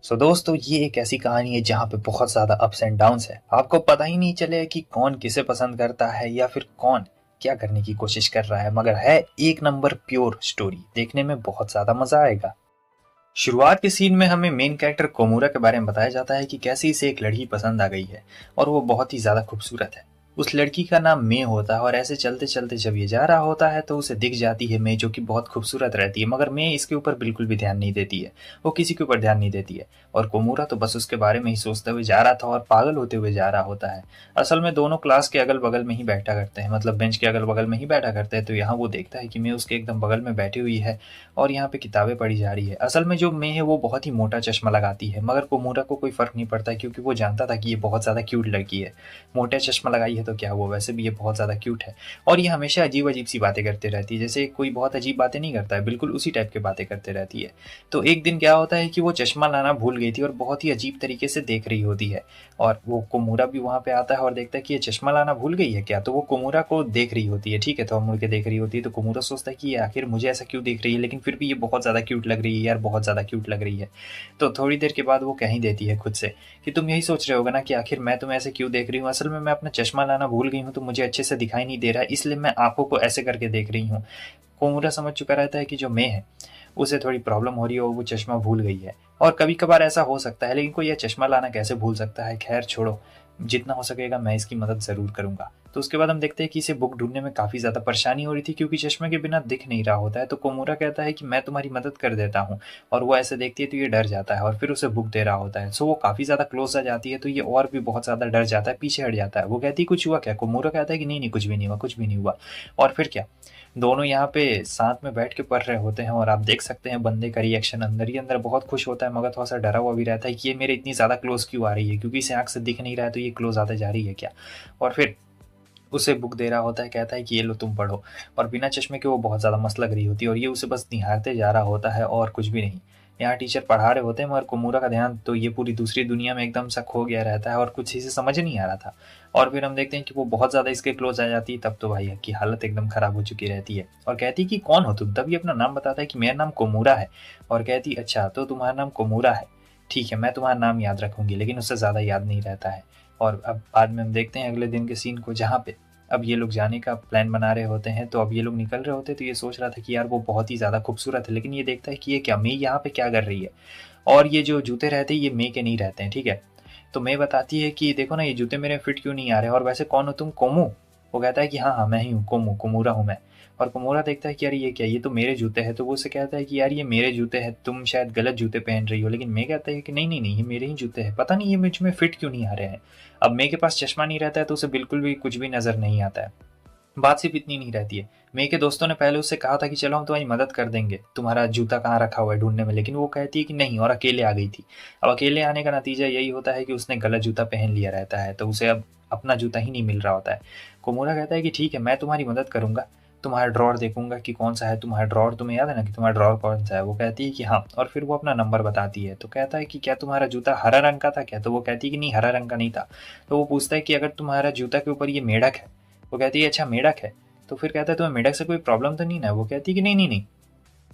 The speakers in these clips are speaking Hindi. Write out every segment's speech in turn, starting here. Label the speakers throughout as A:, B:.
A: दोस्तों, ये एक ऐसी कहानी है जहाँ पे बहुत ज़्यादा अप्स एंड डाउन्स है। आपको पता ही नहीं चले कि कौन किसे पसंद करता है या फिर कौन क्या करने की कोशिश कर रहा है, मगर है एक नंबर प्योर स्टोरी। देखने में बहुत ज़्यादा मज़ा आएगा। शुरुआत के सीन में हमें मेन कैरेक्टर कोमूरा के बारे में बताया जाता है कि कैसे इसे एक लड़की पसंद आ गई है और वो बहुत ही ज़्यादा खूबसूरत है। उस लड़की का नाम मे होता है और ऐसे चलते चलते जब ये जा रहा होता है तो उसे दिख जाती है मे, जो कि बहुत खूबसूरत रहती है, मगर मे इसके ऊपर बिल्कुल भी ध्यान नहीं देती है। वो किसी के ऊपर ध्यान नहीं देती है और कोमूरा तो बस उसके बारे में ही सोचते हुए जा रहा था और पागल होते हुए जा रहा होता है। असल में दोनों क्लास के अगल बगल में ही बैठा करते हैं, मतलब बेंच के अगल बगल में ही बैठा करते हैं। तो यहाँ वो देखता है कि मे उसके एकदम बगल में बैठी हुई है और यहाँ पे किताबें पढ़ी जा रही है। असल में जो मे है वो बहुत ही मोटा चश्मा लगाती है, मगर कोमूरा को कोई फर्क नहीं पड़ता क्योंकि वो जानता था कि ये बहुत ज़्यादा क्यूट लड़की है। मोटा चश्मा लगाई है तो क्या हुआ, वैसे भी ये बहुत ज़्यादा क्यूट है। और ये हमेशा अजीब अजीब सी बातें करते रहती है, जैसे कोई बहुत अजीब बातें नहीं करता है, बिल्कुल उसी टाइप की बातें करते रहती है। तो एक दिन क्या होता है कि वो चश्मा लाना भूल गई थी और बहुत ही अजीब तरीके से देख रही होती है। और वो कोमूरा भी वहाँ पे आता है और देखता है कि ये चश्मा लाना भूल गई है क्या। तो वो कोमूरा को देख रही होती है, ठीक है, तो मुड़ के देख रही होती है। तो कोमूरा सोचता है कि ये आखिर मुझे ऐसा क्यों देख रही है, लेकिन फिर भी ये बहुत ज़्यादा क्यूट लग रही है यार, बहुत ज़्यादा क्यूट लग रही है। तो थोड़ी देर के बाद वो कह ही देती है खुद से कि तुम यही सोच रहे होगे ना कि आखिर मैं तुम्हें ऐसे क्यों देख रही हूँ। असल में मैं अपना चश्मा लाना भूल गई हूँ तो मुझे अच्छे से दिखाई नहीं दे रहा है, इसलिए मैं आंखों को ऐसे करके देख रही हूँ। कोमूरा समझ चुका रहता है कि जो मैं है उसे थोड़ी प्रॉब्लम हो रही है और वो चश्मा भूल गई है। और कभी कभार ऐसा हो सकता है, लेकिन कोई यह चश्मा लाना कैसे भूल सकता है। खैर छोड़ो, जितना हो सकेगा मैं इसकी मदद ज़रूर करूंगा। तो उसके बाद हम देखते हैं कि इसे बुक ढूंढने में काफ़ी ज़्यादा परेशानी हो रही थी क्योंकि चश्मे के बिना दिख नहीं रहा होता है। तो कोमूरा कहता है कि मैं तुम्हारी मदद कर देता हूँ, और वो ऐसे देखती है तो ये डर जाता है और फिर उसे बुक दे रहा होता है। सो वो काफ़ी ज़्यादा क्लोज आ जाती है तो ये और भी बहुत ज़्यादा डर जाता है, पीछे हट जाता है। वो कहती है कुछ हुआ क्या। कोमूरा कहता है कि नहीं नहीं, कुछ भी नहीं हुआ, कुछ भी नहीं हुआ। और फिर क्या, दोनों यहाँ पे साथ में बैठ के पढ़ रहे होते हैं और आप देख सकते हैं बंदे का रिएक्शन अंदर ही अंदर बहुत खुश होता है, मगर थोड़ा सा डरा हुआ भी रहता है कि ये मेरे इतनी ज़्यादा क्लोज क्यों आ रही है, क्योंकि इसे आँख से दिख नहीं रहा है तो ये क्लोज आते जा रही है क्या। और फिर उसे बुक दे रहा होता है, कहता है कि ये लो तुम पढ़ो। और बिना चश्मे के वो बहुत ज़्यादा मस्त लग रही होती है और ये उसे बस निहारते जा रहा होता है और कुछ भी नहीं। यहाँ टीचर पढ़ा रहे होते हैं मगर कोमूरा का ध्यान तो ये पूरी दूसरी दुनिया में एकदम सा खो गया रहता है और कुछ इसे समझ नहीं आ रहा था। और फिर हम देखते हैं कि वो बहुत ज़्यादा इसके क्लोज आ जाती है, तब तो भाई की हालत एकदम ख़राब हो चुकी रहती है और कहती है कि कौन हो तुम। तभी अपना नाम बताता है कि मेरा नाम कोमूरा है। और कहती अच्छा तो तुम्हारा नाम कोमूरा है, ठीक है मैं तुम्हारा नाम याद रखूंगी, लेकिन उससे ज़्यादा याद नहीं रहता है। और अब बाद में हम देखते हैं अगले दिन के सीन को, जहाँ पे अब ये लोग जाने का प्लान बना रहे होते हैं। तो अब ये लोग निकल रहे होते हैं तो ये सोच रहा था कि यार वो बहुत ही ज़्यादा खूबसूरत है, लेकिन ये देखता है कि ये क्या, मैं यहाँ पे क्या कर रही है। और ये जो जूते रहते हैं ये मे के नहीं रहते हैं, ठीक है। तो मे बताती है कि देखो ना ये जूते मेरे फिट क्यों नहीं आ रहे, और वैसे कौन हो तुम, कोमू। वो कहता है कि हाँ हाँ मैं ही हूँ, कोमू, कोमूरा हूँ मैं। और कोमूरा देखता है कि यार ये क्या, ये तो मेरे जूते हैं। तो वो उसे कहता है कि यार ये मेरे जूते हैं, तुम शायद गलत जूते पहन रही हो। लेकिन मैं कहता है कि नहीं नहीं नहीं, ये मेरे ही जूते हैं, पता नहीं ये मुझ में फिट क्यों नहीं आ रहे हैं। अब मे के पास चश्मा नहीं रहता है तो उसे बिल्कुल भी कुछ भी नजर नहीं आता है। बात सिर्फ इतनी नहीं रहती है, मे के दोस्तों ने पहले उससे कहा था कि चलो हम तुम्हारी मदद कर देंगे तुम्हारा जूता कहाँ रखा हुआ है ढूंढने में, लेकिन वो कहती है कि नहीं, और अकेले आ गई थी। अब अकेले आने का नतीजा यही होता है कि उसने गलत जूता पहन लिया रहता है, तो उसे अब अपना जूता ही नहीं मिल रहा होता है। कोमोरा कहता है कि ठीक है मैं तुम्हारी मदद करूंगा, तुम्हारा ड्रॉर देखूंगा कि कौन सा है तुम्हारा ड्रॉर, तुम्हें याद है ना कि तुम्हारा ड्रॉर कौन सा है। वो कहती है कि हाँ, और फिर वो अपना नंबर बताती है। तो कहता है कि क्या तुम्हारा जूता हरा रंग का था क्या। तो वो कहती है कि नहीं हरा रंग का नहीं था। तो वो पूछता है कि अगर तुम्हारा जूता के ऊपर ये मेढक है। वो कहती है अच्छा मेढक है। तो फिर कहता है तुम्हें मेढक से कोई प्रॉब्लम तो नहीं ना। वो कहती है कि नहीं नहीं नहीं,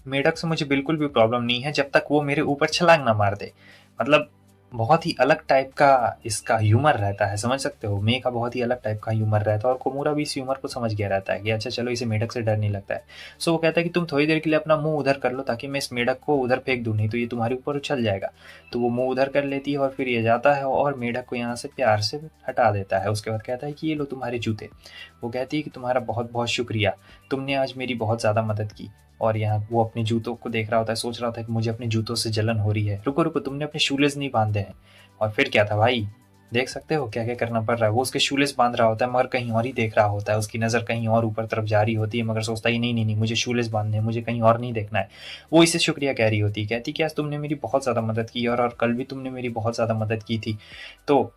A: मेढक से मुझे बिल्कुल भी प्रॉब्लम नहीं है जब तक वो मेरे ऊपर छलांग ना मार दे। मतलब बहुत ही अलग टाइप का इसका ह्यूमर रहता है, समझ सकते हो, मे का बहुत ही अलग टाइप का ह्यूमर रहता है और कोमूरा भी इस ह्यूमर को समझ गया रहता है कि अच्छा चलो इसे मेढक से डर नहीं लगता है। सो वो कहता है कि तुम थोड़ी देर के लिए अपना मुंह उधर कर लो ताकि मैं इस मेढक को उधर फेंक दूं, नहीं तो ये तुम्हारे ऊपर उछल जाएगा। तो वो मुंह उधर कर लेती है और फिर ये जाता है और मेढक को यहाँ से प्यार से हटा देता है। उसके बाद कहता है कि ये लो तुम्हारे जूते। वो कहती है कि तुम्हारा बहुत बहुत शुक्रिया, तुमने आज मेरी बहुत ज़्यादा मदद की। और यहाँ वो अपने जूतों को देख रहा होता है, सोच रहा था कि मुझे अपने जूतों से जलन हो रही है। रुको रुको, तुमने अपने शूलेस नहीं बांधे हैं। और फिर क्या था भाई, देख सकते हो क्या क्या करना पड़ रहा है। वो उसके शूलेस बांध रहा होता है मगर कहीं और ही देख रहा होता है, उसकी नज़र कहीं और ऊपर तरफ जा रही होती है, मगर सोचता ही नहीं नहीं नहीं मुझे शूलेस बांधने हैं, मुझे कहीं और नहीं देखना है। वो इसे शुक्रिया कह रही होती है, कहती कि आज तुमने मेरी बहुत ज़्यादा मदद की और कल भी तुमने मेरी बहुत ज़्यादा मदद की थी। तो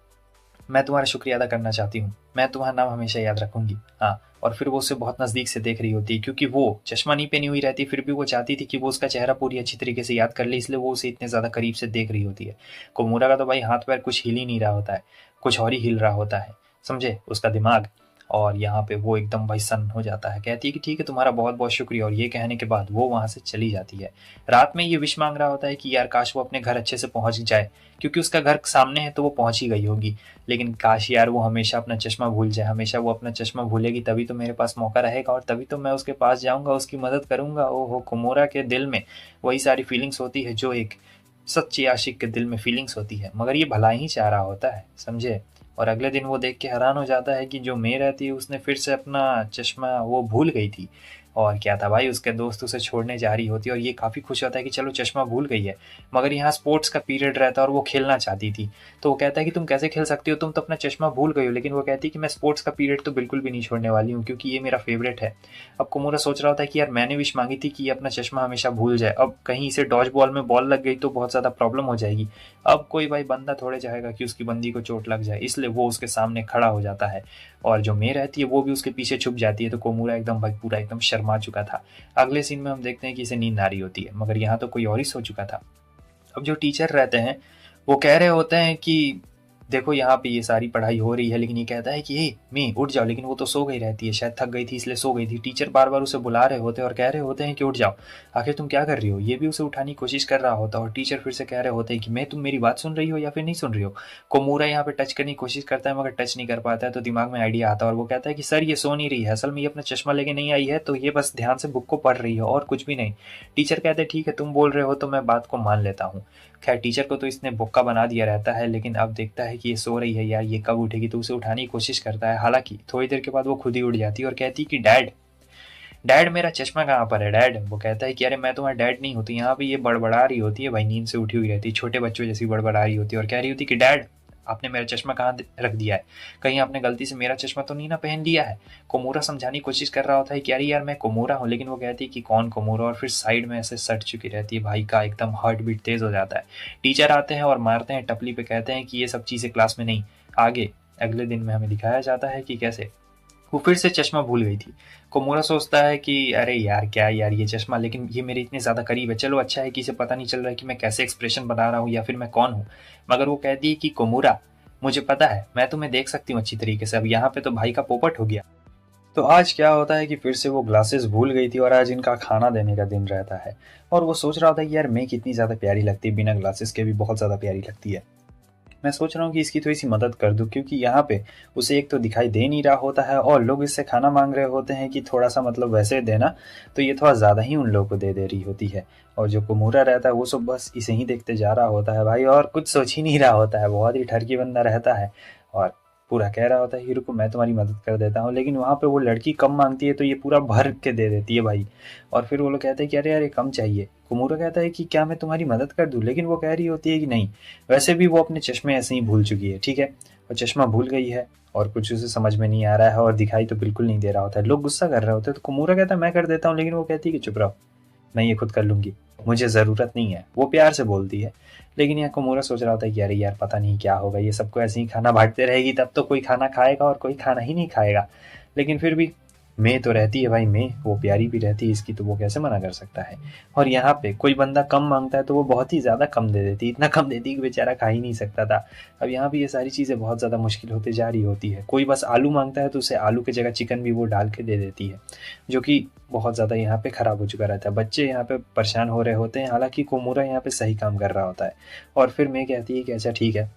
A: मैं तुम्हारा शुक्रिया अदा करना चाहती हूँ, मैं तुम्हारा नाम हमेशा याद रखूंगी, हाँ। और फिर वो उसे बहुत नज़दीक से देख रही होती है क्योंकि वो चश्मा नहीं पहनी हुई रहती, फिर भी वो चाहती थी कि वो उसका चेहरा पूरी अच्छी तरीके से याद कर ले, इसलिए वो उसे इतने ज़्यादा करीब से देख रही होती है। कोमूरा का तो भाई हाथ पैर कुछ हिल ही नहीं रहा होता है, कुछ और ही हिल रहा होता है, समझे, उसका दिमाग। और यहाँ पे वो एकदम भाई सन्न हो जाता है, कहती है कि ठीक है तुम्हारा बहुत बहुत शुक्रिया, और ये कहने के बाद वो वहाँ से चली जाती है। रात में ये विश मांग रहा होता है कि यार काश वो अपने घर अच्छे से पहुँच जाए, क्योंकि उसका घर सामने है तो वो पहुँच ही गई होगी। लेकिन काश यार वो हमेशा अपना चश्मा भूल जाए, हमेशा वो अपना चश्मा भूलेगी तभी तो मेरे पास मौका रहेगा, और तभी तो मैं उसके पास जाऊँगा, उसकी मदद करूँगा। ओहो, कोमोरा के दिल में वही सारी फीलिंग्स होती है जो एक सच्ची आशिक के दिल में फीलिंग्स होती है, मगर ये भला ही चाह रहा होता है, समझे। और अगले दिन वो देख के हैरान हो जाता है कि जो मे रहती है उसने फिर से अपना चश्मा वो भूल गई थी। और क्या था भाई, उसके दोस्त उसे छोड़ने जा रही होती है और ये काफ़ी खुश होता है कि चलो चश्मा भूल गई है, मगर यहाँ स्पोर्ट्स का पीरियड रहता है और वो खेलना चाहती थी। तो वो कहता है कि तुम कैसे खेल सकती हो, तुम तो अपना चश्मा भूल गई हो। लेकिन वो कहती है कि मैं स्पोर्ट्स का पीरियड तो बिल्कुल भी नहीं छोड़ने वाली हूँ, क्योंकि ये मेरा फेवरेट है। अब कोमोरा सोच रहा होता है कि यार मैंने विश मांगी थी कि ये अपना चश्मा हमेशा भूल जाए, अब कहीं इसे डॉज बॉल में बॉल लग गई तो बहुत ज़्यादा प्रॉब्लम हो जाएगी। अब कोई भाई बंदा थोड़े जाएगा कि उसकी बंदी को चोट लग जाए, इसलिए वो उसके सामने खड़ा हो जाता है। और जो मे रहती है वो भी उसके पीछे छुप जाती है। तो कोमोरा एकदम भाई पूरा एकदम शर्मा चुका था। अगले सीन में हम देखते हैं कि इसे नींद आ रही होती है, मगर यहाँ तो कोई और ही सो चुका था। अब जो टीचर रहते हैं वो कह रहे होते हैं कि देखो यहाँ पे ये सारी पढ़ाई हो रही है, लेकिन ये कहता है कि हे मैं उठ जाओ, लेकिन वो तो सो गई रहती है, शायद थक गई थी इसलिए सो गई थी। टीचर बार बार उसे बुला रहे होते हैं और कह रहे होते हैं कि उठ जाओ, आखिर तुम क्या कर रही हो। ये भी उसे उठाने की कोशिश कर रहा होता है और टीचर फिर से कह रहे होते हैं कि मैं तुम मेरी बात सुन रही हो या फिर नहीं सुन रही हो। कोमोरा यहाँ पे टच करने की कोशिश करता है मगर टच नहीं कर पाता है। तो दिमाग में आइडिया आता है और वो कहता है कि सर ये सो नहीं रही है, असल में ये अपना चश्मा लेके नहीं आई है, तो ये बस ध्यान से बुक को पढ़ रही है और कुछ भी नहीं। टीचर कहते हैं ठीक है तुम बोल रहे हो तो मैं बात को मान लेता हूँ। खैर टीचर को तो इसने बोक्का बना दिया रहता है, लेकिन अब देखता है कि ये सो रही है यार, ये कब उठेगी, तो उसे उठाने की कोशिश करता है। हालांकि थोड़ी देर के बाद वो खुद ही उठ जाती है और कहती है कि डैड डैड मेरा चश्मा कहाँ पर है डैड। वो कहता है कि अरे मैं तुम्हारा डैड नहीं होती। यहाँ पे ये बड़बड़ा रही होती है भाई, नींद से उठी हुई रहती है, छोटे बच्चों जैसी बड़बड़ा रही होती है और कह रही होती है कि डैड आपने मेरा चश्मा कहाँ रख दिया है, कहीं आपने गलती से मेरा चश्मा तो नहीं ना पहन लिया है। कोमोरा समझाने की कोशिश कर रहा होता है कि अरे यार मैं कोमोरा हूँ, लेकिन वो कहती है कि कौन कोमोरा, और फिर साइड में ऐसे सट चुकी रहती है। भाई का एकदम हार्ट बीट तेज हो जाता है। टीचर आते हैं और मारते हैं टपली पे, कहते हैं कि ये सब चीज़ें क्लास में नहीं। आगे अगले दिन में हमें दिखाया जाता है कि कैसे वो फिर से चश्मा भूल गई थी। कोमोरा सोचता है कि अरे यार क्या यार ये चश्मा, लेकिन ये मेरे इतने ज़्यादा करीब है, चलो अच्छा है कि इसे पता नहीं चल रहा है कि मैं कैसे एक्सप्रेशन बना रहा हूँ या फिर मैं कौन हूँ। मगर वो कहती है कि कोमोरा मुझे पता है, मैं तुम्हें देख सकती हूँ अच्छी तरीके से, अब यहाँ पे तो भाई का पोपट हो गया। तो आज क्या होता है कि फिर से वो ग्लासेस भूल गई थी और आज इनका खाना देने का दिन रहता है। और वो सोच रहा था कि यार मैं कितनी ज़्यादा प्यारी लगती है, बिना ग्लासेस के भी बहुत ज़्यादा प्यारी लगती है। मैं सोच रहा हूँ कि इसकी थोड़ी सी मदद कर दूँ, क्योंकि यहाँ पे उसे एक तो दिखाई दे नहीं रहा होता है और लोग इससे खाना मांग रहे होते हैं कि थोड़ा सा मतलब वैसे देना, तो ये थोड़ा ज़्यादा ही उन लोगों को दे दे रही होती है। और जो कुमूरा रहता है वो सब बस इसे ही देखते जा रहा होता है भाई, और कुछ सोच ही नहीं रहा होता है, बहुत ही ठरकी बंदा रहता है। और पूरा कह रहा होता है हीरो को मैं तुम्हारी मदद कर देता हूँ, लेकिन वहाँ पे वो लड़की कम मांगती है तो ये पूरा भर के दे देती है भाई। और फिर वो लोग कहते हैं कि अरे यार ये कम चाहिए। कुमूरा कहता है कि क्या मैं तुम्हारी मदद कर दूँ, लेकिन वो कह रही होती है कि नहीं, वैसे भी वो अपने चश्मे ऐसे ही भूल चुकी है, ठीक है, और चश्मा भूल गई है और कुछ उसे समझ में नहीं आ रहा है और दिखाई तो बिल्कुल नहीं दे रहा होता है। लोग गुस्सा कर रहे होते हैं तो कुमूरा कहता है मैं कर देता हूँ, लेकिन वो कहती है कि चुप रहो, मैं ये खुद कर लूँगी, मुझे ज़रूरत नहीं है। वो प्यार से बोलती है, लेकिन यहाँ कुमूरा सोच रहा होता है कि अरे यार पता नहीं क्या होगा, ये सबको ऐसे ही खाना बांटते रहेगी तब तो कोई खाना खाएगा और कोई खाना ही नहीं खाएगा। लेकिन फिर भी मैं तो रहती है भाई, मैं वो प्यारी भी रहती है इसकी, तो वो कैसे मना कर सकता है। और यहाँ पे कोई बंदा कम मांगता है तो वो बहुत ही ज़्यादा कम दे देती, इतना कम देती कि बेचारा खा ही नहीं सकता था। अब यहाँ पे ये सारी चीज़ें बहुत ज़्यादा मुश्किल होते जा रही होती है। कोई बस आलू मांगता है तो उसे आलू की जगह चिकन भी वो डाल के दे देती है, जो कि बहुत ज़्यादा यहाँ पे ख़राब हो चुका रहता है। बच्चे यहाँ पे परेशान हो रहे होते हैं, हालांकि कोमोरा यहाँ पे सही काम कर रहा होता है। और फिर मैं कहती है कि अच्छा ठीक है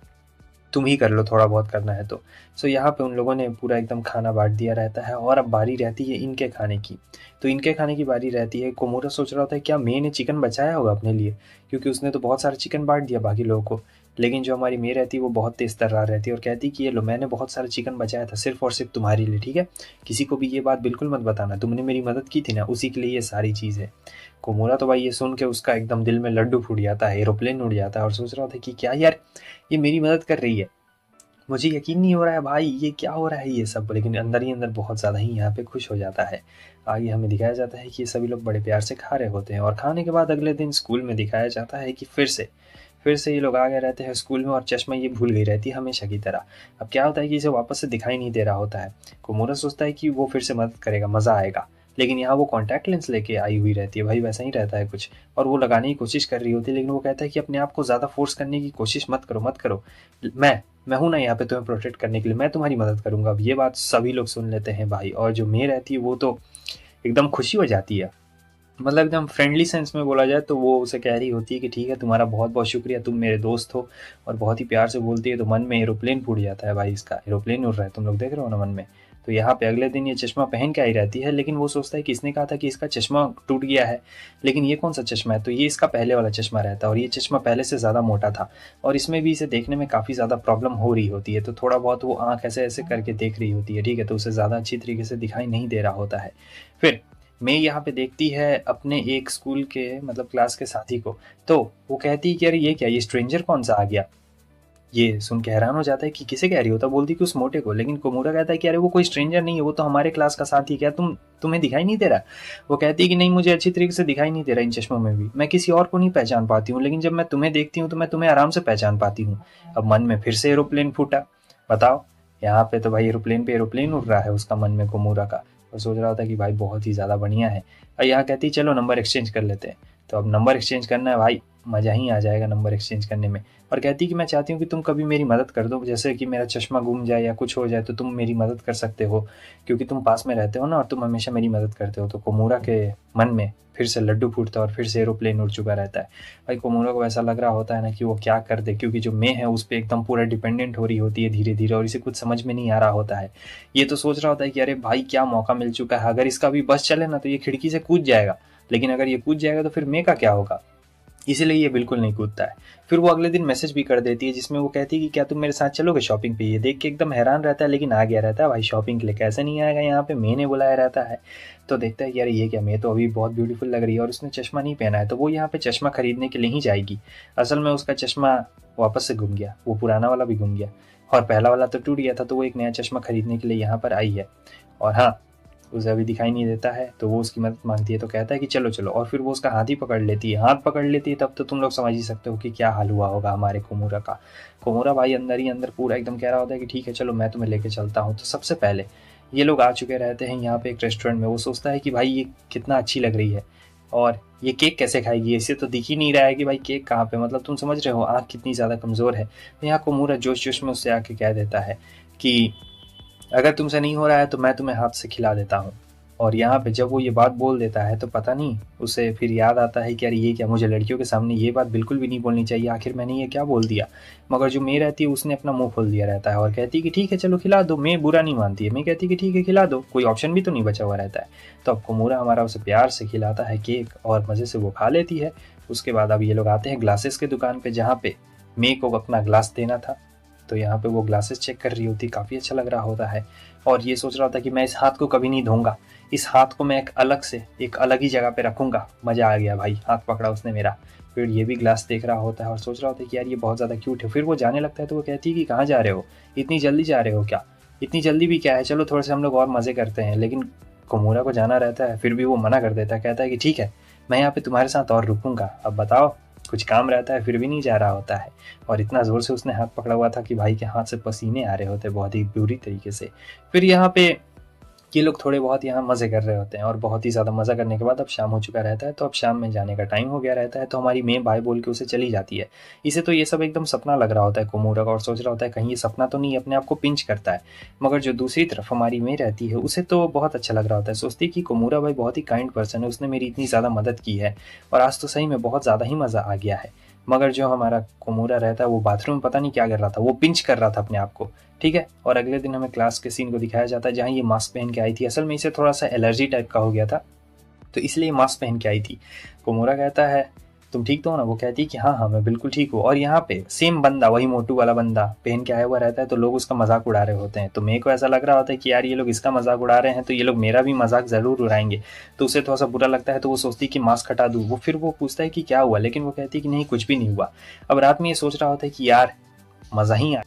A: तुम ही कर लो, थोड़ा बहुत करना है तो। सो यहाँ पे उन लोगों ने पूरा एकदम खाना बांट दिया रहता है और अब बारी रहती है इनके खाने की। तो इनके खाने की बारी रहती है। कोमोरा सोच रहा होता है क्या मे ने चिकन बचाया होगा अपने लिए, क्योंकि उसने तो बहुत सारा चिकन बांट दिया बाकी लोगों को। लेकिन जो हमारी मे रहती है वो बहुत तेज तर्रार रहती है और कहती कि ये लो मैंने बहुत सारा चिकन बचाया था सिर्फ और सिर्फ तुम्हारे लिए, ठीक है, किसी को भी ये बात बिल्कुल मत बताना, तुमने मेरी मदद की थी ना, उसी के लिए ये सारी चीज़ है। कोमोरा तो भाई ये सुन के उसका एकदम दिल में लड्डू फूट जाता है, एरोप्लेन उड़ जाता है और सोच रहा होता है कि क्या यार ये मेरी मदद कर रही है, मुझे यकीन नहीं हो रहा है भाई ये क्या हो रहा है ये सब। लेकिन अंदर ही अंदर बहुत ज़्यादा ही यहाँ पे खुश हो जाता है। आगे हमें दिखाया जाता है कि ये सभी लोग बड़े प्यार से खा रहे होते हैं और खाने के बाद अगले दिन स्कूल में दिखाया जाता है कि फिर से ये लोग आ गए रहते हैं स्कूल में और चश्मा ये भूल गई रहती है हमेशा की तरह। अब क्या होता है कि इसे वापस से दिखाई नहीं दे रहा होता है। कोमोरा सोचता है कि वो फिर से मदद करेगा, मज़ा आएगा, लेकिन यहाँ वो कॉन्टैक्ट लेंस लेके आई हुई रहती है भाई, वैसा ही रहता है कुछ, और वो लगाने की कोशिश कर रही होती है। लेकिन वो कहता है कि अपने आप को ज़्यादा फोर्स करने की कोशिश मत करो, मत करो, मैं मैं हूं ना यहाँ पे तुम्हें प्रोटेक्ट करने के लिए, मैं तुम्हारी मदद करूंगा। अब ये बात सभी लोग सुन लेते हैं भाई, और जो मे रहती है वो तो एकदम खुशी हो जाती है। मतलब एकदम फ्रेंडली सेंस में बोला जाए तो वो उसे कह रही होती है कि ठीक है, तुम्हारा बहुत बहुत शुक्रिया, तुम मेरे दोस्त हो, और बहुत ही प्यार से बोलती है। तो मन में एरोप्लेन फूट जाता है भाई, इसका एरोप्लेन उड़ रहा है, तुम लोग देख रहे हो ना मन में। तो यहाँ पे अगले दिन ये चश्मा पहन के आई रहती है, लेकिन वो सोचता है कि इसने कहा था कि इसका चश्मा टूट गया है, लेकिन ये कौन सा चश्मा है, तो ये इसका पहले वाला चश्मा रहता है, और ये चश्मा पहले से ज़्यादा मोटा था, और इसमें भी इसे देखने में काफ़ी ज़्यादा प्रॉब्लम हो रही होती है। तो थोड़ा बहुत वो आँख ऐसे ऐसे करके देख रही होती है, ठीक है, तो उसे ज़्यादा अच्छी तरीके से दिखाई नहीं दे रहा होता है। फिर मैं यहाँ पे देखती है अपने एक स्कूल के मतलब क्लास के साथी को, तो वो कहती है कि अरे ये क्या, ये स्ट्रेंजर कौन सा आ गया। ये सुन के हैरान हो जाता है कि किसे कह रही हो, तो बोलती कि उस मोटे को। लेकिन कोमोरा कहता है कि अरे वो कोई स्ट्रेंजर नहीं है, वो तो हमारे क्लास का साथी है, क्या तुम्हें दिखाई नहीं दे रहा। वो कहती है कि नहीं, मुझे अच्छी तरीके से दिखाई नहीं दे रहा इन चश्मों में भी, मैं किसी और को नहीं पहचान पाती हूँ, लेकिन जब मैं तुम्हें देखती हूँ तो मैं तुम्हें आराम से पहचान पाती हूँ। अब मन में फिर से एरोप्लेन फूटा। बताओ, यहाँ पे तो भाई एरोप्लेन पे एरोप्लेन उड़ रहा है उसका मन में, कोमोरा का, और सोच रहा होता है कि भाई बहुत ही ज़्यादा बढ़िया है। और यहाँ कहती चलो नंबर एक्सचेंज कर लेते हैं। तो अब नंबर एक्सचेंज करना है भाई, मज़ा ही आ जाएगा नंबर एक्सचेंज करने में। और कहती कि मैं चाहती हूँ कि तुम कभी मेरी मदद कर दो, जैसे कि मेरा चश्मा गुम जाए या कुछ हो जाए तो तुम मेरी मदद कर सकते हो, क्योंकि तुम पास में रहते हो ना, और तुम हमेशा मेरी मदद करते हो। तो कोमोरा के मन में फिर से लड्डू फूटता है और फिर से एरोप्लेन उड़ चुका रहता है। भाई कोमोरा को ऐसा लग रहा होता है ना कि वो क्या कर दे, क्योंकि जो मैं है उस पर एकदम पूरा डिपेंडेंट हो रही होती है धीरे धीरे, और इसे कुछ समझ में नहीं आ रहा होता है। ये तो सोच रहा होता है कि अरे भाई क्या मौका मिल चुका है, अगर इसका भी बस चले ना तो ये खिड़की से कूद जाएगा, लेकिन अगर ये कूद जाएगा तो फिर मैं का क्या होगा, इसीलिए ये बिल्कुल नहीं कूदता है। फिर वो अगले दिन मैसेज भी कर देती है जिसमें वो कहती है कि क्या तुम मेरे साथ चलोगे शॉपिंग पे। ये देख के एकदम हैरान रहता है, लेकिन आ गया रहता है भाई शॉपिंग के लिए, कैसे नहीं आएगा, यहाँ पे मैंने बुलाया रहता है। तो देखता है कि यार ये क्या, मैं तो अभी बहुत ब्यूटीफुल लग रही है और उसने चश्मा नहीं पहना है, तो वो यहाँ पे चश्मा खरीदने के लिए ही जाएगी। असल में उसका चश्मा वापस से गुम गया, वो पुराना वाला भी गुम गया और पहला वाला तो टूट गया था, तो वो एक नया चश्मा खरीदने के लिए यहाँ पर आई है। और हाँ, उसे अभी दिखाई नहीं देता है, तो वो उसकी मदद मांगती है, तो कहता है कि चलो चलो, और फिर वो उसका हाथ ही पकड़ लेती है, हाथ पकड़ लेती है। तब तो तुम लोग समझ ही सकते हो कि क्या हाल हुआ होगा हमारे कोमोरा का। कोमोरा भाई अंदर ही अंदर पूरा एकदम कह रहा होता है कि ठीक है चलो मैं तुम्हें लेके चलता हूँ। तो सबसे पहले ये लोग आ चुके रहते हैं यहाँ पे एक रेस्टोरेंट में। वो सोचता है कि भाई ये कितना अच्छी लग रही है, और ये केक कैसे खाएगी, इसे तो दिख ही नहीं रहा है कि भाई केक कहाँ पे, मतलब तुम समझ रहे हो आँख कितनी ज़्यादा कमज़ोर है। तो यहाँ कोमोरा जोश जोश में उससे आके कह देता है कि अगर तुमसे नहीं हो रहा है तो मैं तुम्हें हाथ से खिला देता हूँ। और यहाँ पे जब वो ये बात बोल देता है तो पता नहीं उसे फिर याद आता है कि यार ये क्या, मुझे लड़कियों के सामने ये बात बिल्कुल भी नहीं बोलनी चाहिए, आखिर मैंने ये क्या बोल दिया। मगर जो मैं रहती है उसने अपना मुंह खोल दिया रहता है और कहती है कि ठीक है चलो खिला दो। मैं बुरा नहीं मानती है, मैं कहती है कि ठीक है खिला दो, कोई ऑप्शन भी तो नहीं बचा हुआ रहता है। तो अब कोमोरा हमारा उसे प्यार से खिलाता है केक और मज़े से वो खा लेती है। उसके बाद अब ये लोग आते हैं ग्लासेस के दुकान पे, जहाँ पे मे को अपना ग्लास देना था। तो यहाँ पे वो ग्लासेस चेक कर रही होती, काफ़ी अच्छा लग रहा होता है, और ये सोच रहा होता है कि मैं इस हाथ को कभी नहीं धोऊंगा, इस हाथ को मैं एक अलग ही जगह पे रखूंगा। मज़ा आ गया भाई, हाथ पकड़ा उसने मेरा। फिर ये भी ग्लास देख रहा होता है और सोच रहा होता है कि यार ये बहुत ज़्यादा क्यूट है। फिर वो जाने लगता है तो वो कहती है कि कहाँ जा रहे हो, इतनी जल्दी जा रहे हो क्या, इतनी जल्दी भी क्या है, चलो थोड़े से हम लोग और मज़े करते हैं। लेकिन कोमोरा को जाना रहता है, फिर भी वो मना कर देता है, कहता है कि ठीक है मैं यहाँ पे तुम्हारे साथ और रुकूंगा। अब बताओ, कुछ काम रहता है फिर भी नहीं जा रहा होता है। और इतना ज़ोर से उसने हाथ पकड़ा हुआ था कि भाई के हाथ से पसीने आ रहे होते बहुत ही बुरी तरीके से। फिर यहाँ पे ये लोग थोड़े बहुत यहाँ मज़े कर रहे होते हैं, और बहुत ही ज़्यादा मज़ा करने के बाद अब शाम हो चुका रहता है। तो अब शाम में जाने का टाइम हो गया रहता है, तो हमारी मेम बाय बोल के उसे चली जाती है। इसे तो ये सब एकदम सपना लग रहा होता है कोमोरा का, और सोच रहा होता है कहीं ये सपना तो नहीं, अपने आप को पिंच करता है। मगर जो दूसरी तरफ हमारी मेम रहती है उसे तो बहुत अच्छा लग रहा होता है, सोचती कि कोमोरा भाई बहुत ही काइंड पर्सन है, उसने मेरी इतनी ज़्यादा मदद की है और आज तो सही में बहुत ज़्यादा ही मज़ा आ गया है। मगर जो हमारा कोमोरा रहता है वो बाथरूम में पता नहीं क्या कर रहा था, वो पिंच कर रहा था अपने आप को, ठीक है। और अगले दिन हमें क्लास के सीन को दिखाया जाता है जहाँ ये मास्क पहन के आई थी। असल में इसे थोड़ा सा एलर्जी टाइप का हो गया था, तो इसलिए मास्क पहन के आई थी। कोमोरा कहता है तुम ठीक तो हो ना, वो कहती है कि हाँ हाँ मैं बिल्कुल ठीक हूँ। और यहाँ पे सेम बंदा, वही मोटू वाला बंदा पहन के आया हुआ रहता है, तो लोग उसका मजाक उड़ा रहे होते हैं। तो मेरे को ऐसा लग रहा होता है कि यार ये लोग इसका मजाक उड़ा रहे हैं तो ये लोग मेरा भी मजाक ज़रूर उड़ाएंगे। तो उसे थोड़ा सा बुरा लगता है, तो वो सोचती है कि मास्क हटा दूँ। वो फिर वो पूछता है कि क्या हुआ, लेकिन वो कहती है कि नहीं कुछ भी नहीं हुआ। अब रात में ये सोच रहा होता है कि यार मज़ा ही आ।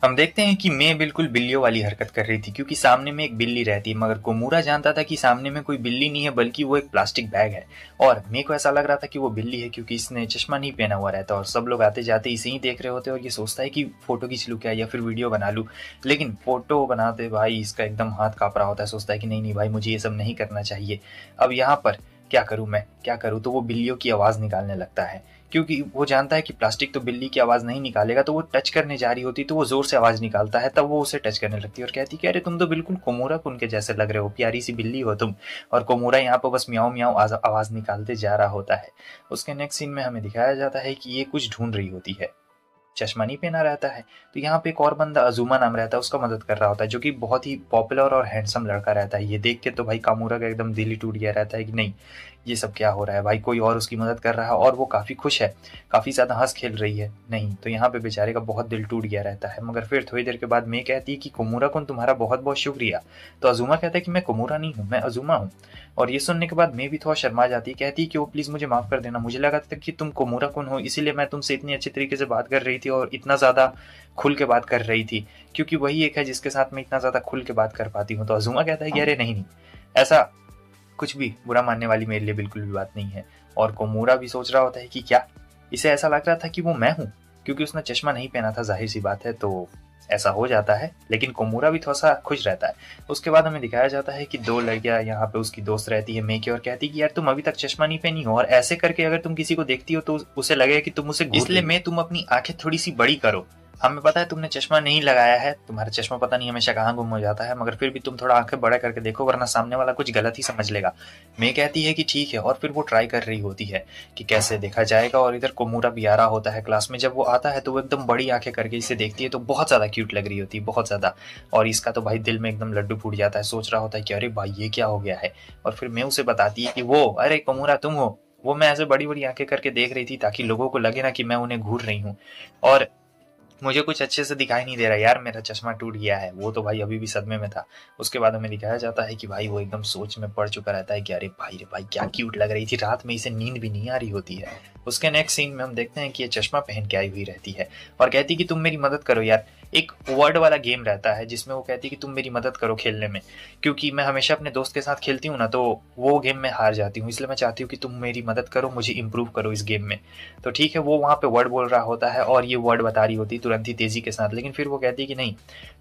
A: हम देखते हैं कि मैं बिल्कुल बिल्लियों वाली हरकत कर रही थी, क्योंकि सामने में एक बिल्ली रहती है। मगर कोमोरा जानता था कि सामने में कोई बिल्ली नहीं है, बल्कि वो एक प्लास्टिक बैग है। और मेरे को ऐसा लग रहा था कि वो बिल्ली है, क्योंकि इसने चश्मा नहीं पहना हुआ रहता और सब लोग आते जाते इसे ही देख रहे होते और ये सोचता है कि फ़ोटो खींच लूँ क्या, या फिर वीडियो बना लूँ। लेकिन फ़ोटो बनाते भाई इसका एकदम हाथ काँप रहा होता है, सोचता है कि नहीं नहीं भाई मुझे ये सब नहीं करना चाहिए। अब यहाँ पर क्या करूँ मैं, क्या करूँ। तो वो बिल्लियों की आवाज़ निकालने लगता है क्योंकि वो जानता है कि प्लास्टिक तो बिल्ली की आवाज़ नहीं निकालेगा, तो वो टच करने जा रही होती तो वो ज़ोर से आवाज़ निकालता है, तब वो उसे टच करने लगती है और कहती है कि अरे तुम तो बिल्कुल कोमोरा कुन के जैसे लग रहे हो, प्यारी सी बिल्ली हो तुम। और कोमोरा यहाँ पर बस म्याऊं म्याऊं आवाज़ निकालते जा रहा होता है। उसके नेक्स्ट सीन में हमें दिखाया जाता है कि ये कुछ ढूंढ रही होती है, चश्मा नहीं पहना रहता है। तो यहाँ पे एक और बंदा अजूमा नाम रहता है, उसका मदद कर रहा होता है, जो कि बहुत ही पॉपुलर और हैंडसम लड़का रहता है। ये देख के तो भाई कामूरा का एकदम दिल ही टूट गया रहता है कि नहीं, ये सब क्या हो रहा है भाई, कोई और उसकी मदद कर रहा है और वो काफ़ी खुश है, काफ़ी ज़्यादा हंस खेल रही है। नहीं, तो यहाँ पे बेचारे का बहुत दिल टूट गया रहता है। मगर फिर थोड़ी देर के बाद मैं कहती है कि कुमुरा कुन तुम्हारा बहुत बहुत शुक्रिया। तो अजूमा कहता है कि मैं कुमुरा नहीं हूँ, मैं अजूमा हूँ। और ये सुनने के बाद मैं भी थोड़ा शर्मा जाती, कहती कि वो प्लीज़ मुझे माफ़ कर देना, मुझे लगा था कि तुम कुमुरा कुन हो, इसीलिए मैं तुमसे इतनी अच्छी तरीके से बात कर रही थी और इतना ज़्यादा खुल के बात कर रही थी, क्योंकि वही एक है जिसके साथ मैं इतना ज़्यादा खुल के बात कर पाती हूँ। तो अजूमा कहता है कि अरे नहीं नहीं, ऐसा कुछ भी बुरा मानने वाली मेरे लिए बिल्कुल भी बात नहीं है। और कोमूरा भी सोच रहा होता है कि क्या इसे ऐसा लग रहा था कि वो मैं हूँ, क्योंकि उसने चश्मा नहीं पहना था, जाहिर सी बात है, तो ऐसा हो जाता है। लेकिन कोमूरा भी थोड़ा सा खुश रहता है। उसके बाद हमें दिखाया जाता है कि दो लड़कियां यहाँ पे उसकी दोस्त रहती है मेके, और कहती कि यार तुम अभी तक चश्मा नहीं पहनी हो, और ऐसे करके अगर तुम किसी को देखती हो तो उसे लगेगा कि तुम उसे घूर, इसलिए मैं तुम अपनी आंखें थोड़ी सी बड़ी करो। हमें पता है तुमने चश्मा नहीं लगाया है, तुम्हारा चश्मा पता नहीं हमेशा कहाँ गुम हो जाता है, मगर फिर भी तुम थोड़ा आंखें बड़ा करके देखो, वरना सामने वाला कुछ गलत ही समझ लेगा। मैं कहती है कि ठीक है, और फिर वो ट्राई कर रही होती है कि कैसे देखा जाएगा। और इधर कोमूरा भी आ रहा होता है क्लास में। जब वो आता है तो वो एकदम बड़ी आंखें करके इसे देखती है, तो बहुत ज़्यादा क्यूट लग रही होती है, बहुत ज़्यादा। और इसका तो भाई दिल में एकदम लड्डू फूट जाता है, सोच रहा होता है कि अरे भाई ये क्या हो गया है। और फिर मैं उसे बताती है कि वो अरे कोमूरा तुम हो, वो मैं ऐसे बड़ी बड़ी आंखें करके देख रही थी ताकि लोगों को लगे ना कि मैं उन्हें घूर रही हूँ, और मुझे कुछ अच्छे से दिखाई नहीं दे रहा यार, मेरा चश्मा टूट गया है। वो तो भाई अभी भी सदमे में था। उसके बाद हमें दिखाया जाता है कि भाई वो एकदम सोच में पड़ चुका रहता है कि अरे भाई रे भाई क्या क्यूट लग रही थी, रात में इसे नींद भी नहीं आ रही होती है। उसके नेक्स्ट सीन में हम देखते हैं कि ये चश्मा पहन के आई हुई रहती है और कहती कि तुम मेरी मदद करो यार। एक वर्ड वाला गेम रहता है जिसमें वो कहती कि तुम मेरी मदद करो खेलने में, क्योंकि मैं हमेशा अपने दोस्त के साथ खेलती हूँ ना, तो वो गेम में हार जाती हूँ, इसलिए मैं चाहती हूँ कि तुम मेरी मदद करो, मुझे इंप्रूव करो इस गेम में। तो ठीक है, वो वहाँ पे वर्ड बोल रहा होता है और ये वर्ड बता रही होती तुरंत ही तेजी के साथ, लेकिन फिर वो कहती है कि नहीं,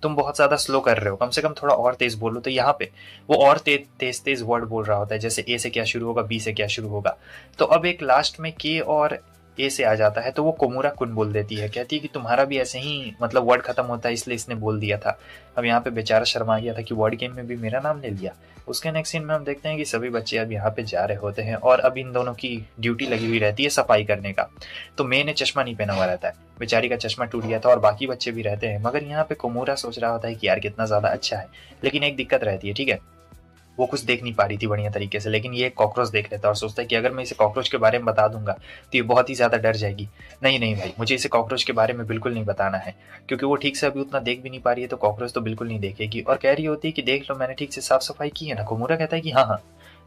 A: तुम बहुत ज़्यादा स्लो कर रहे हो, कम से कम थोड़ा और तेज बोलो। तो यहाँ पे वो और तेज तेज वर्ड बोल रहा होता है, जैसे ए से क्या शुरू होगा, बी से क्या शुरू होगा। तो अब एक लास्ट में के और ए से आ जाता है, तो वो कोमूरा कुन बोल देती है, कहती है कि तुम्हारा भी ऐसे ही मतलब वर्ड खत्म होता है, इसलिए इसने बोल दिया था। अब यहाँ पे बेचारा शर्मा गया था कि वर्ड गेम में भी मेरा नाम ले लिया। उसके नेक्स्ट सीन में हम देखते हैं कि सभी बच्चे अब यहाँ पे जा रहे होते हैं और अब इन दोनों की ड्यूटी लगी हुई रहती है सफाई करने का। तो मे ने चश्मा नहीं पहना हुआ रहता है, बेचारी का चश्मा टूट गया था और बाकी बच्चे भी रहते हैं, मगर यहाँ पे कोमूरा सोच रहा होता है कि यार कितना ज्यादा अच्छा है। लेकिन एक दिक्कत रहती है, ठीक है, वो कुछ देख नहीं पा रही थी बढ़िया तरीके से, लेकिन ये कॉकरोच देख लेता है और सोचता है कि अगर मैं इसे कॉकरोच के बारे में बता दूंगा तो ये बहुत ही ज़्यादा डर जाएगी। नहीं नहीं भाई, मुझे इसे कॉकरोच के बारे में बिल्कुल नहीं बताना है, क्योंकि वो ठीक से अभी उतना देख भी नहीं पा रही है, तो कॉकरोच तो बिल्कुल नहीं देखेगी। और कह रही होती है कि देख लो मैंने ठीक से साफ सफाई की है ना। कोमूरा कहता है कि हाँ हाँ,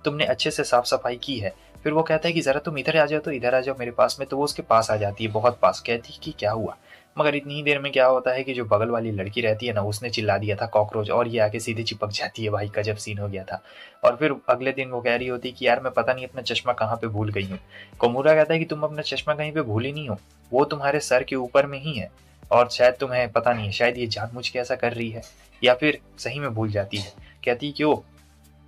A: तुमने अच्छे से साफ सफाई की है। फिर वो कहता है कि ज़रा तुम इधर आ जाओ, तो इधर आ जाओ मेरे पास में। तो वो उसके पास आ जाती है, बहुत पास। कहती है कि क्या हुआ, मगर इतनी ही देर में क्या होता है कि जो बगल वाली लड़की रहती है ना, उसने चिल्ला दिया था कॉकरोच, और ये आके सीधे चिपक जाती है। भाई गजब सीन हो गया था। और फिर अगले दिन वो कह रही होती कि यार मैं पता नहीं अपना चश्मा कहाँ पे भूल गई हूँ। कोमूरा कहता है कि तुम अपना चश्मा कहीं पे भूली नहीं हो, वो तुम्हारे सर के ऊपर में ही है, और शायद तुम्हें पता नहीं है, शायद ये जानबूझ के ऐसा कर रही है या फिर सही में भूल जाती है। कहती क्यों,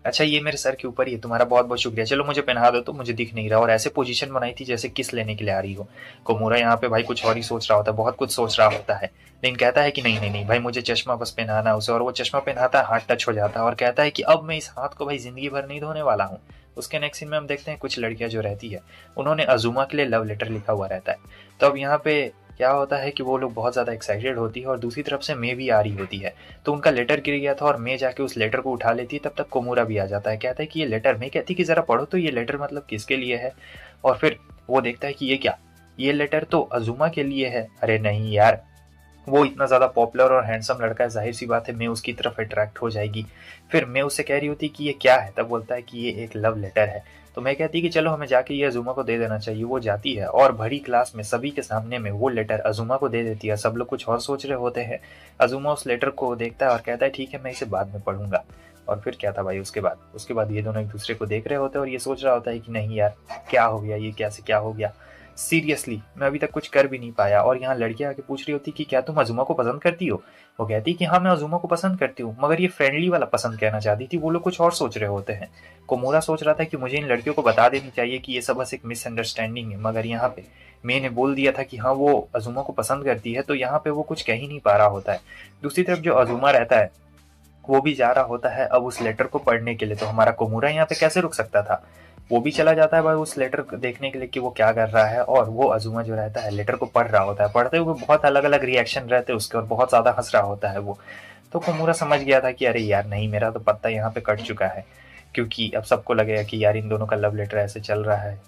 A: अच्छा ये मेरे सर के ऊपर ही है, तुम्हारा बहुत बहुत शुक्रिया, चलो मुझे पहना दो, तो मुझे दिख नहीं रहा। और ऐसे पोजीशन बनाई थी जैसे किस लेने के लिए आ रही हो। कोमूरा यहाँ पे भाई कुछ और ही सोच रहा होता है, बहुत कुछ सोच रहा होता है, लेकिन कहता है कि नहीं नहीं नहीं भाई, मुझे चश्मा बस पहनाना उसे। और वो चश्मा पहनाता है, हाथ टच हो जाता है और कहता है कि अब मैं इस हाथ को भाई जिंदगी भर नहीं धोने वाला हूँ। उसके नेक्स्ट सीन में हम देखते हैं कुछ लड़कियां जो रहती है, उन्होंने अजूमा के लिए लव लेटर लिखा हुआ रहता है। तो अब यहाँ पे क्या होता है कि वो लोग बहुत ज़्यादा एक्साइटेड होती है और दूसरी तरफ से मे भी आ रही होती है। तो उनका लेटर गिर गया था और मे जाके उस लेटर को उठा लेती है, तब तक कोमूरा भी आ जाता है, कहता है कि ये लेटर, मैं कहती कि ज़रा पढ़ो तो ये लेटर मतलब किसके लिए है। और फिर वो देखता है कि ये क्या, ये लेटर तो अजूमा के लिए है। अरे नहीं यार, वो इतना ज़्यादा पॉपुलर और हैंडसम लड़का है, जाहिर सी बात है मैं उसकी तरफ अट्रैक्ट हो जाएगी। फिर मैं उससे कह रही होती कि ये क्या है, तब बोलता है कि ये एक लव लेटर है। तो मैं कहती कि चलो हमें जाके ये अजूमा को दे देना चाहिए। वो जाती है और भरी क्लास में सभी के सामने में वो लेटर अजूमा को दे देती है। सब लोग कुछ और सोच रहे होते हैं। अजूमा उस लेटर को देखता है और कहता है ठीक है मैं इसे बाद में पढ़ूंगा। और फिर क्या था भाई, उसके बाद ये दोनों एक दूसरे को देख रहे होते हैं और ये सोच रहा होता है कि नहीं यार क्या हो गया, ये कैसे क्या हो गया। सीरियसली मैं अभी तक कुछ कर भी नहीं पाया और यहाँ लड़कियां आके पूछ रही होती कि क्या तुम अज़ुमा को पसंद करती हो। वो कहती कि हाँ मैं अज़ुमा को पसंद करती हूँ, मगर ये फ्रेंडली वाला पसंद कहना चाहती थी, वो लोग कुछ और सोच रहे होते हैं। कोमोरा सोच रहा था कि मुझे इन लड़कियों को बता देनी चाहिए कि ये सब बस एक मिसअंडरस्टैंडिंग है, मगर यहाँ पे मैंने बोल दिया था कि हाँ वो अज़ुमा को पसंद करती है, तो यहाँ पे वो कुछ कह ही नहीं पा रहा होता है। दूसरी तरफ जो अज़ुमा रहता है वो भी जा रहा होता है अब उस लेटर को पढ़ने के लिए, तो हमारा कोमोरा यहाँ पे कैसे रुक सकता था। वो भी चला जाता है भाई उस लेटर को देखने के लिए कि वो क्या कर रहा है, और वो अज़ुमा जो रहता है लेटर को पढ़ रहा होता है। पढ़ते हुए बहुत अलग अलग रिएक्शन रहते हैं उसके और बहुत ज़्यादा हंस रहा होता है वो। तो कोमोरा समझ गया था कि अरे यार नहीं, मेरा तो पत्ता यहाँ पे कट चुका है, क्योंकि अब सबको लगेगा कि यार इन दोनों का लव लेटर ऐसे चल रहा है,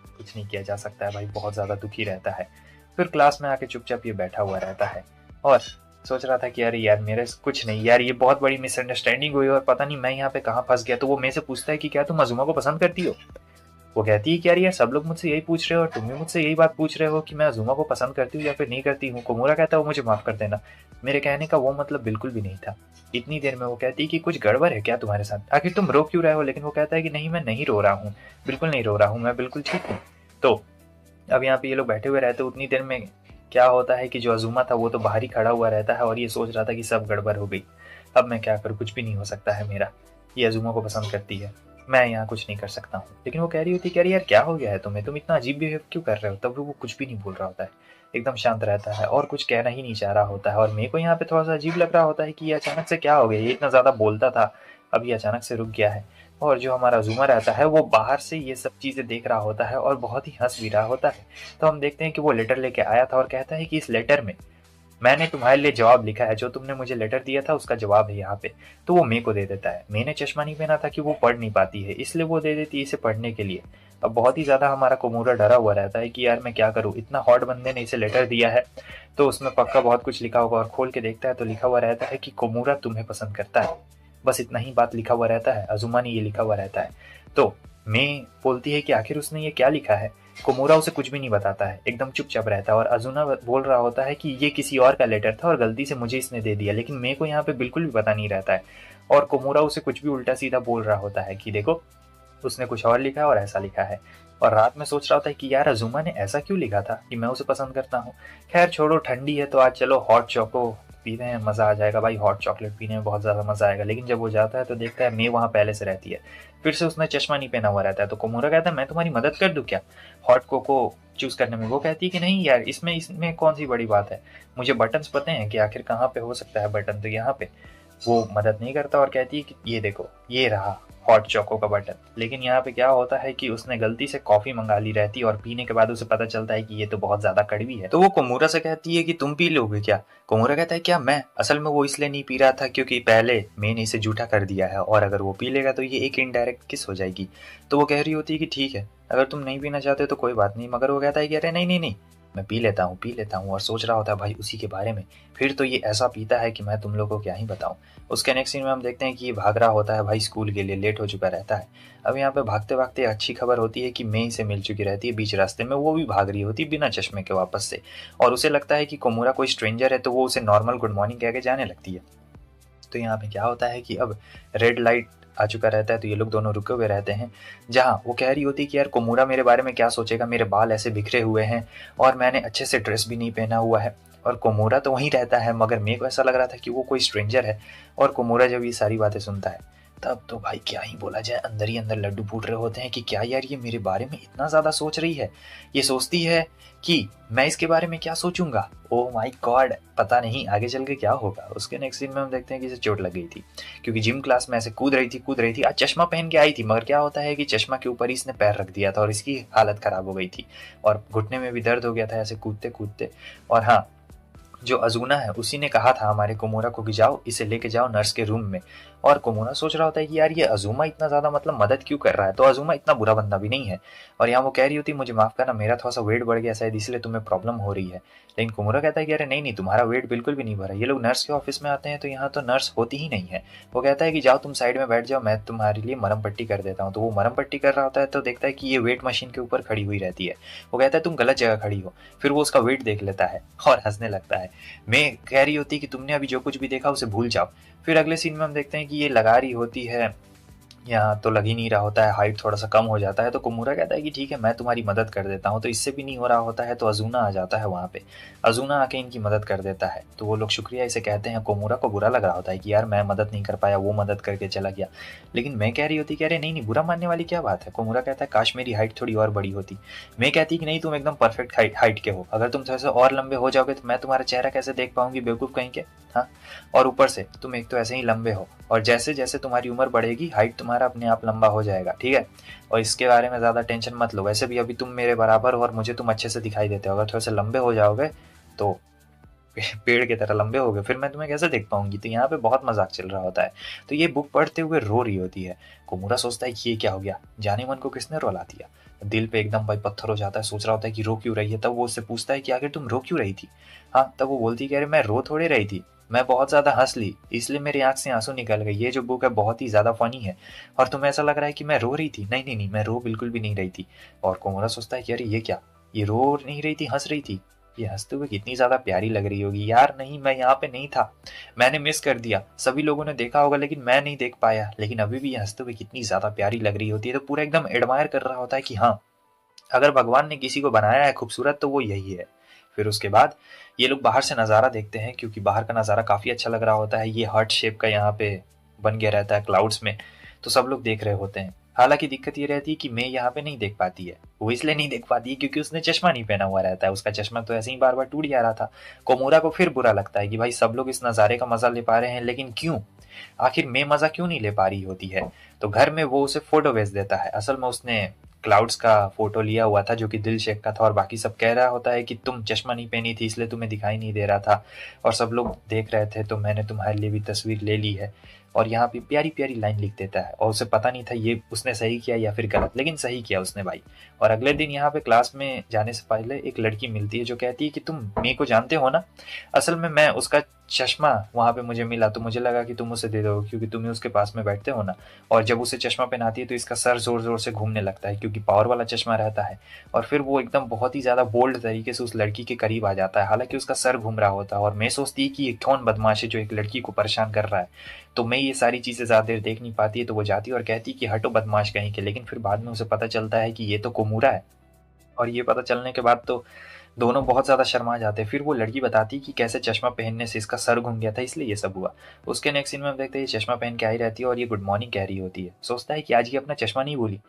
A: कुछ नहीं किया जा सकता है। भाई बहुत ज़्यादा दुखी रहता है। फिर क्लास में आके चुपचाप ये बैठा हुआ रहता है और सोच रहा था कि अरे यार मेरे से कुछ नहीं यार, ये बहुत बड़ी मिसअंडरस्टैंडिंग हुई और पता नहीं मैं यहाँ पे कहाँ फंस गया। तो वो मेरे से पूछता है कि क्या तुम अज़ुमा को पसंद करती हो। वो कहती है कि यार सब लोग मुझसे यही पूछ रहे हो और तुम भी मुझसे यही बात पूछ रहे हो कि मैं अज़ुमा को पसंद करती हूँ या फिर नहीं करती हूँ। कोमोरा कहता है वो मुझे माफ़ कर देना, मेरे कहने का वो मतलब बिल्कुल भी नहीं था। इतनी देर में वो कहती है कि कुछ गड़बड़ है क्या तुम्हारे साथ, आखिर तुम रो क्यों रहे हो। लेकिन वो कहता है कि नहीं मैं नहीं रो रहा हूँ, बिल्कुल नहीं रो रहा हूँ, मैं बिल्कुल ठीक हूँ। तो अब यहाँ पे ये लोग बैठे हुए रहते, उतनी देर में क्या होता है कि जो अज़ुमा था वो तो बाहर ही खड़ा हुआ रहता है और ये सोच रहा था कि सब गड़बड़ हो गई, अब मैं क्या करूँ, कुछ भी नहीं हो सकता है मेरा, ये अज़ुमा को पसंद करती है, मैं यहाँ कुछ नहीं कर सकता हूँ। लेकिन वो कह रही होती है कि अरे यार क्या हो गया है तुम्हें, तुम इतना अजीब बिहेव क्यों कर रहे हो। तब वो कुछ भी नहीं बोल रहा होता है, एकदम शांत रहता है और कुछ कहना ही नहीं चाह रहा होता है। और मेरे को यहाँ पे थोड़ा सा अजीब लग रहा होता है कि ये अचानक से क्या हो गया, ये इतना ज़्यादा बोलता था अब ये अचानक से रुक गया है। और जो हमारा अज़ुमा रहता है वो बाहर से ये सब चीज़ें देख रहा होता है और बहुत ही हंस भी रहा होता है। तो हम देखते हैं कि वो लेटर लेके आया था और कहता है कि इस लेटर में मैंने तुम्हारे लिए जवाब लिखा है, जो तुमने मुझे लेटर दिया था उसका जवाब है यहाँ पे। तो वो मे को दे देता है। मैंने चश्मा नहीं पहना था कि वो पढ़ नहीं पाती है, इसलिए वो दे देती है इसे पढ़ने के लिए। अब बहुत ही ज़्यादा हमारा कोमोरा डरा हुआ रहता है कि यार मैं क्या करूँ, इतना हॉट बंदे ने इसे लेटर दिया है तो उसमें पक्का बहुत कुछ लिखा होगा। और खोल के देखता है तो लिखा हुआ रहता है कि कोमोरा तुम्हें पसंद करता है, बस इतना ही बात लिखा हुआ रहता है, अज़ुमा ने ये लिखा हुआ रहता है। तो मे बोलती है कि आखिर उसने ये क्या लिखा है। कोमोरा उसे कुछ भी नहीं बताता है, एकदम चुपचाप रहता है। और अज़ुना बोल रहा होता है कि ये किसी और का लेटर था और गलती से मुझे इसने दे दिया, लेकिन मे को यहाँ पे बिल्कुल भी पता नहीं रहता है। और कोमोरा उसे कुछ भी उल्टा सीधा बोल रहा होता है कि देखो उसने कुछ और लिखा है और ऐसा लिखा है। और रात में सोच रहा होता है कि यार अज़ुमा ने ऐसा क्यों लिखा था कि मैं उसे पसंद करता हूँ। खैर छोड़ो, ठंडी है तो आज चलो हॉट चोको पीते हैं, मज़ा आ जाएगा भाई, हॉट चॉकलेट पीने में बहुत ज़्यादा मज़ा आएगा। लेकिन जब वो जाता है तो देखता है मे वहाँ पहले से रहती है, फिर से उसने चश्मा नहीं पहना हुआ रहता है। तो कोमोरा कहता है मैं तुम्हारी मदद कर दूँ क्या हॉट कोको चूज़ करने में। वो कहती है कि नहीं यार, इसमें इसमें कौन सी बड़ी बात है, मुझे बटन्स पते हैं कि आखिर कहाँ पे हो सकता है बटन। तो यहाँ पे वो मदद नहीं करता और कहती है कि ये देखो ये रहा हॉट चोको का बटन। लेकिन यहाँ पे क्या होता है कि उसने गलती से कॉफ़ी मंगा ली रहती है और पीने के बाद उसे पता चलता है कि ये तो बहुत ज़्यादा कड़वी है। तो वो कोमोरा से कहती है कि तुम पी लोगे क्या। कोमोरा कहता है क्या मैं, असल में वो इसलिए नहीं पी रहा था क्योंकि पहले मैंने इसे झूठा कर दिया है और अगर वो पी लेगा तो ये एक इनडायरेक्ट किस हो जाएगी। तो वो कह रही होती है कि ठीक है अगर तुम नहीं पीना चाहते तो कोई बात नहीं। मगर वो कहता है कि अरे नहीं नहीं नहीं मैं पी लेता हूँ। और सोच रहा होता है भाई उसी के बारे में, फिर तो ये ऐसा पीता है कि मैं तुम लोगों को क्या ही बताऊं। उसके नेक्स्ट सीन में हम देखते हैं कि ये भाग रहा होता है भाई स्कूल के लिए, लेट हो चुका रहता है। अब यहाँ पे भागते भागते अच्छी खबर होती है कि मई से मिल चुकी रहती है बीच रास्ते में, वो भी भाग रही होती है बिना चश्मे के वापस से। और उसे लगता है कि कोमोरा कोई स्ट्रेंजर है तो वो उसे नॉर्मल गुड मॉर्निंग कह के जाने लगती है। तो यहाँ पे क्या होता है कि अब रेड लाइट आ चुका रहता है तो ये लोग दोनों रुके हुए रहते हैं, जहाँ वो कह रही होती है कि यार कोमोरा मेरे बारे में क्या सोचेगा, मेरे बाल ऐसे बिखरे हुए हैं और मैंने अच्छे से ड्रेस भी नहीं पहना हुआ है। और कोमोरा तो वहीं रहता है मगर मेरे को ऐसा लग रहा था कि वो कोई स्ट्रेंजर है। और कोमोरा जब ये सारी बातें सुनता है तब तो भाई क्या ही बोला जाए, अंदर ही अंदर लड्डू फूट रहे होते हैं कि क्या यार ये मेरे बारे में इतना ज़्यादा सोच रही है, ये सोचती है कि मैं इसके बारे में क्या सोचूंगा। ओ माय गॉड, पता नहीं आगे चल के क्या होगा। उसके नेक्स्ट सीन में हम देखते हैं कि इसे चोट लग गई थी क्योंकि जिम क्लास में ऐसे कूद रही थी। आज चश्मा पहन के आई थी मगर क्या होता है कि चश्मा के ऊपर ही इसने पैर रख दिया था और इसकी हालत ख़राब हो गई थी और घुटने में भी दर्द हो गया था ऐसे कूदते कूदते। और हाँ, जो अज़ूना है उसी ने कहा था हमारे कोमोरा को कि जाओ इसे लेके जाओ नर्स के रूम में। और कोमोरा सोच रहा होता है कि यार ये अज़ूमा इतना ज़्यादा मतलब मदद क्यों कर रहा है, तो अज़ूमा इतना बुरा बंदा भी नहीं है। और यहाँ वो कह रही होती मुझे माफ़ करना, मेरा थोड़ा सा वेट बढ़ गया शायद इसलिए तुम्हें प्रॉब्लम हो रही है। लेकिन कोमोरा कहता है कि अरे नहीं नहीं तुम्हारा वेट बिल्कुल भी नहीं बढ़ा, ये लोग नर्स के ऑफिस में आते हैं तो यहाँ तो नर्स होती ही नहीं है। वो कहता है कि जाओ तुम साइड में बैठ जाओ, मैं तुम्हारे लिए मरम पट्टी कर देता हूँ। तो वो मरम पट्टी कर रहा होता है तो देखता है कि ये वेट मशीन के ऊपर खड़ी हुई रहती है। वो कहता है तुम गलत जगह खड़ी हो। फिर वो उसका वेट देख लेता है और हंसने लगता है। मैं कह रही होती कि तुमने अभी जो कुछ भी देखा उसे भूल जाओ। फिर अगले सीन में हम देखते हैं कि ये लगा रही होती है यहाँ तो लग ही नहीं रहा होता है, हाइट थोड़ा सा कम हो जाता है। तो कोमूरा कहता है कि ठीक है मैं तुम्हारी मदद कर देता हूँ। तो इससे भी नहीं हो रहा होता है तो अजूना आ जाता है वहाँ पे। अजूना आके इनकी मदद कर देता है। तो वो लोग शुक्रिया इसे कहते हैं। कोमूरा को बुरा लग रहा होता है कि यार मैं मदद नहीं कर पाया, वो मदद करके चला गया। लेकिन मैं कह रही होती कि अरे नहीं नहीं, बुरा मानने वाली क्या बात है। कोमूरा कहता है काश मेरी हाइट थोड़ी और बड़ी होती। मैं कहती कि नहीं, तुम एकदम परफेक्ट हाइट के हो, अगर तुम थोड़े से और लंबे हो जाओगे तो मैं तुम्हारा चेहरा कैसे देख पाऊंगी, बेवकूफ कहीं के। हाँ, और ऊपर से तुम एक तो ऐसे ही लंबे हो, और जैसे जैसे तुम्हारी उम्र बढ़ेगी हाइट तुम्हारा अपने आप लंबा हो जाएगा, ठीक है। और इसके बारे में ज़्यादा टेंशन मत लो, वैसे भी अभी तुम मेरे बराबर हो और मुझे तुम अच्छे से दिखाई देते हो। अगर थोड़े से लंबे हो जाओगे तो पेड़ की तरह लंबे हो गए, फिर मैं तुम्हें कैसे देख पाऊंगी। तो यहाँ पे बहुत मजाक चल रहा होता है। तो ये बुक पढ़ते हुए रो रही होती है। कोमूरा सोचता है कि ये क्या हो गया, जाने मन को किसने रुला दिया। दिल पे एकदम भाई पत्थर हो जाता है, सोच रहा होता है कि रो क्यों रही है। तब वो उससे पूछता है कि आखिर तुम रो क्यों रही थी। हाँ, तब वो बोलती है कि अरे मैं रो थोड़ी रही थी, मैं बहुत ज्यादा हंस ली, इसलिए मेरी आंख से आंसू निकल गए। ये जो बुक है बहुत ही ज्यादा फनी है, और तुम्हें ऐसा लग रहा है कि मैं रो रही थी। नहीं नहीं नहीं, मैं रो बिल्कुल भी नहीं रही थी। और कोमोरा सोचता है कि अरे ये क्या, ये रो नहीं रही थी, हंस रही थी। ये हंसते हुए कितनी ज्यादा प्यारी लग रही होगी। यार नहीं, मैं यहाँ पे नहीं था, मैंने मिस कर दिया। सभी लोगों ने देखा होगा लेकिन मैं नहीं देख पाया। लेकिन अभी भी ये हंसते हुए कितनी ज्यादा प्यारी लग रही होती है। तो पूरा एकदम एडमायर कर रहा होता है कि हाँ, अगर भगवान ने किसी को बनाया है खूबसूरत तो वो यही है। फिर उसके बाद ये लोग बाहर से नज़ारा देखते हैं, क्योंकि बाहर का नज़ारा काफ़ी अच्छा लग रहा होता है। ये हार्ट शेप का यहाँ पे बन गया रहता है क्लाउड्स में। तो सब लोग देख रहे होते हैं। हालांकि दिक्कत ये रहती है कि मैं यहाँ पे नहीं देख पाती है। वो इसलिए नहीं देख पाती है क्योंकि उसने चश्मा नहीं पहना हुआ रहता है। उसका चश्मा तो ऐसे ही बार बार टूट जा रहा था। कोमोरा को फिर बुरा लगता है कि भाई सब लोग इस नज़ारे का मजा ले पा रहे हैं, लेकिन क्यों, आखिर मैं मजा क्यों नहीं ले पा रही होती है। तो घर में वो उसे फोटो भेज देता है। असल में उसने क्लाउड्स का फोटो लिया हुआ था जो कि दिल शेप का था, और बाकी सब कह रहा होता है कि तुम चश्मा नहीं पहनी थी इसलिए तुम्हें दिखाई नहीं दे रहा था, और सब लोग देख रहे थे तो मैंने तुम्हारे लिए भी तस्वीर ले ली है। और यहाँ पे प्यारी प्यारी लाइन लिख देता है, और उसे पता नहीं था ये उसने सही किया या फिर गलत, लेकिन सही किया उसने भाई। और अगले दिन यहाँ पे क्लास में जाने से पहले एक लड़की मिलती है जो कहती है कि तुम मेरे को जानते हो ना। असल में मैं उसका चश्मा वहाँ पे मुझे मिला तो मुझे लगा कि तुम उसे दे दो, क्योंकि तुम ही उसके पास में बैठते हो ना। और जब उसे चश्मा पहनाती है तो इसका सर जोर जोर से घूमने लगता है, क्योंकि पावर वाला चश्मा रहता है। और फिर वो एकदम बहुत ही ज़्यादा बोल्ड तरीके से उस लड़की के करीब आ जाता है, हालांकि उसका सर घूम रहा होता है। और मैं सोचती है कि ये कौन बदमाश है जो एक लड़की को परेशान कर रहा है। तो मैं ये सारी चीज़ें ज़्यादा देर देख नहीं पाती है, तो वो जाती है और कहती है कि हटो बदमाश कहीं के। लेकिन फिर बाद में उसे पता चलता है कि ये तो कोमूरा है। और ये पता चलने के बाद तो दोनों बहुत ज़्यादा शर्मा जाते हैं। फिर वो लड़की बताती कि कैसे चश्मा पहनने से इसका सर घूम गया था, इसलिए ये सब हुआ। उसके नेक्स्ट सीन में हम देखते हैं ये चश्मा पहन के आई रहती है और ये गुड मॉर्निंग कह रही होती है। सोचता है कि आज ये अपना चश्मा नहीं भूली,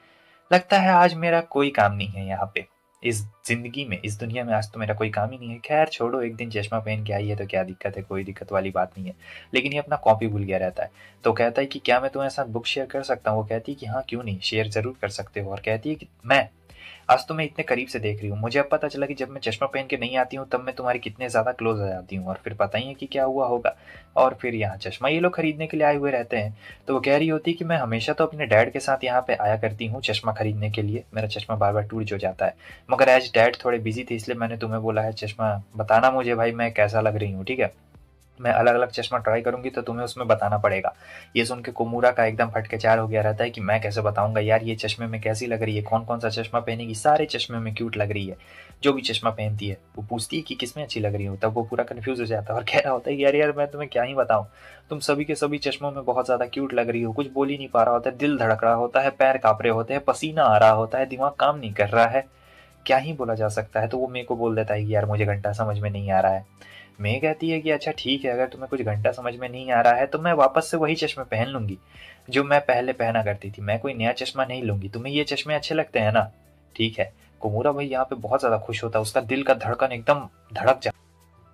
A: लगता है आज मेरा कोई काम नहीं है यहाँ पे, इस जिंदगी में, इस दुनिया में आज तो मेरा कोई काम ही नहीं है। खैर छोड़ो, एक दिन चश्मा पहन के आई है तो क्या दिक्कत है, कोई दिक्कत वाली बात नहीं है। लेकिन ये अपना कॉपी भूल गया रहता है। तो कहता है कि क्या मैं तुम्हारे साथ बुक शेयर कर सकता हूँ। वो कहती है कि हाँ क्यों नहीं, शेयर जरूर कर सकते हो। और कहती है कि मैं आज तुम्हें इतने करीब से देख रही हूँ, मुझे अब पता चला कि जब मैं चश्मा पहन के नहीं आती हूँ तब मैं तुम्हारी कितने ज़्यादा क्लोज आ जाती हूँ। और फिर पता ही है कि क्या हुआ होगा। और फिर यहाँ चश्मा ये लोग खरीदने के लिए आए हुए रहते हैं। तो वो कह रही होती है कि मैं हमेशा तो अपने डैड के साथ यहाँ पे आया करती हूँ चश्मा खरीदने के लिए, मेरा चश्मा बार बार टूट जो जाता है, मगर आज डैड थोड़े बिजी थे इसलिए मैंने तुम्हें बोला है चश्मा बताना मुझे भाई मैं कैसा लग रही हूँ, ठीक है। मैं अलग अलग चश्मा ट्राई करूंगी तो तुम्हें उसमें बताना पड़ेगा। ये सुन के कोमूरा का एकदम फटके हो गया रहता है कि मैं कैसे बताऊंगा यार ये चश्मे में कैसी लग रही है, कौन कौन सा चश्मा पहनेगी, सारे चश्मे में क्यूट लग रही है। जो भी चश्मा पहनती है वो पूछती है कि किसमें अच्छी लग रही हूँ, तब वो पूरा कंफ्यूज हो जाता है और कह रहा होता है यार यार मैं तुम्हें क्या ही बताऊं, तुम सभी के सभी चश्मों में बहुत ज्यादा क्यूट लग रही हो। कुछ बोल ही नहीं पा रहा होता है, दिल धड़क रहा होता है, पैर कांप रहे होते हैं, पसीना आ रहा होता है, दिमाग काम नहीं कर रहा है, क्या ही बोला जा सकता है। तो वो मेरे को बोल देता है कि यार मुझे घंटा समझ में नहीं आ रहा है। मैं कहती है कि अच्छा ठीक है, अगर तुम्हें कुछ घंटा समझ में नहीं आ रहा है तो मैं वापस से वही चश्मे पहन लूंगी जो मैं पहले पहना करती थी, मैं कोई नया चश्मा नहीं लूंगी, तुम्हें ये चश्मे अच्छे लगते हैं ना, ठीक है। कोमूरा भाई यहाँ पे बहुत ज्यादा खुश होता है, उसका दिल का धड़कन एकदम धड़क जा।